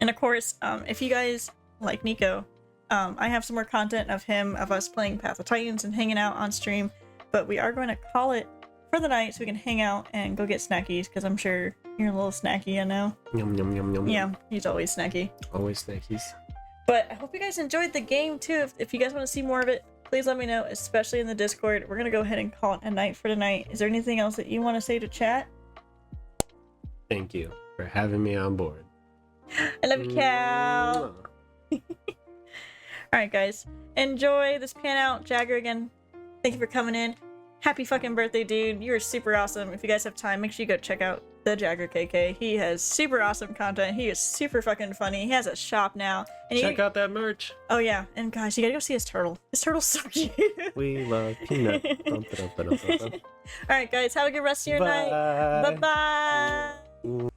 And of course, if you guys like Nico, I have some more content of us playing Path of Titans and hanging out on stream. But we are going to call it for the night so we can hang out and go get snackies, because I'm sure you're a little snacky, I know. Yum yum yum yum. Yeah, he's always snacky. Always snackies. But I hope you guys enjoyed the game too. If you guys want to see more of it, please let me know, especially in the Discord. We're gonna go ahead and call it a night for tonight. Is there anything else that you want to say to chat? Thank you for having me on board. I love you, Cal. Alright guys, enjoy this pan out. Jagger, again, thank you for coming in. Happy fucking birthday, dude. You are super awesome. If you guys have time, make sure you go check out the Jagger KK. He has super awesome content. He is super fucking funny. He has a shop now. And Check out that merch. Oh yeah, and guys, you gotta go see his turtle. His turtle's so cute. We love peanut. Alright guys, have a good rest of your night. Bye-bye.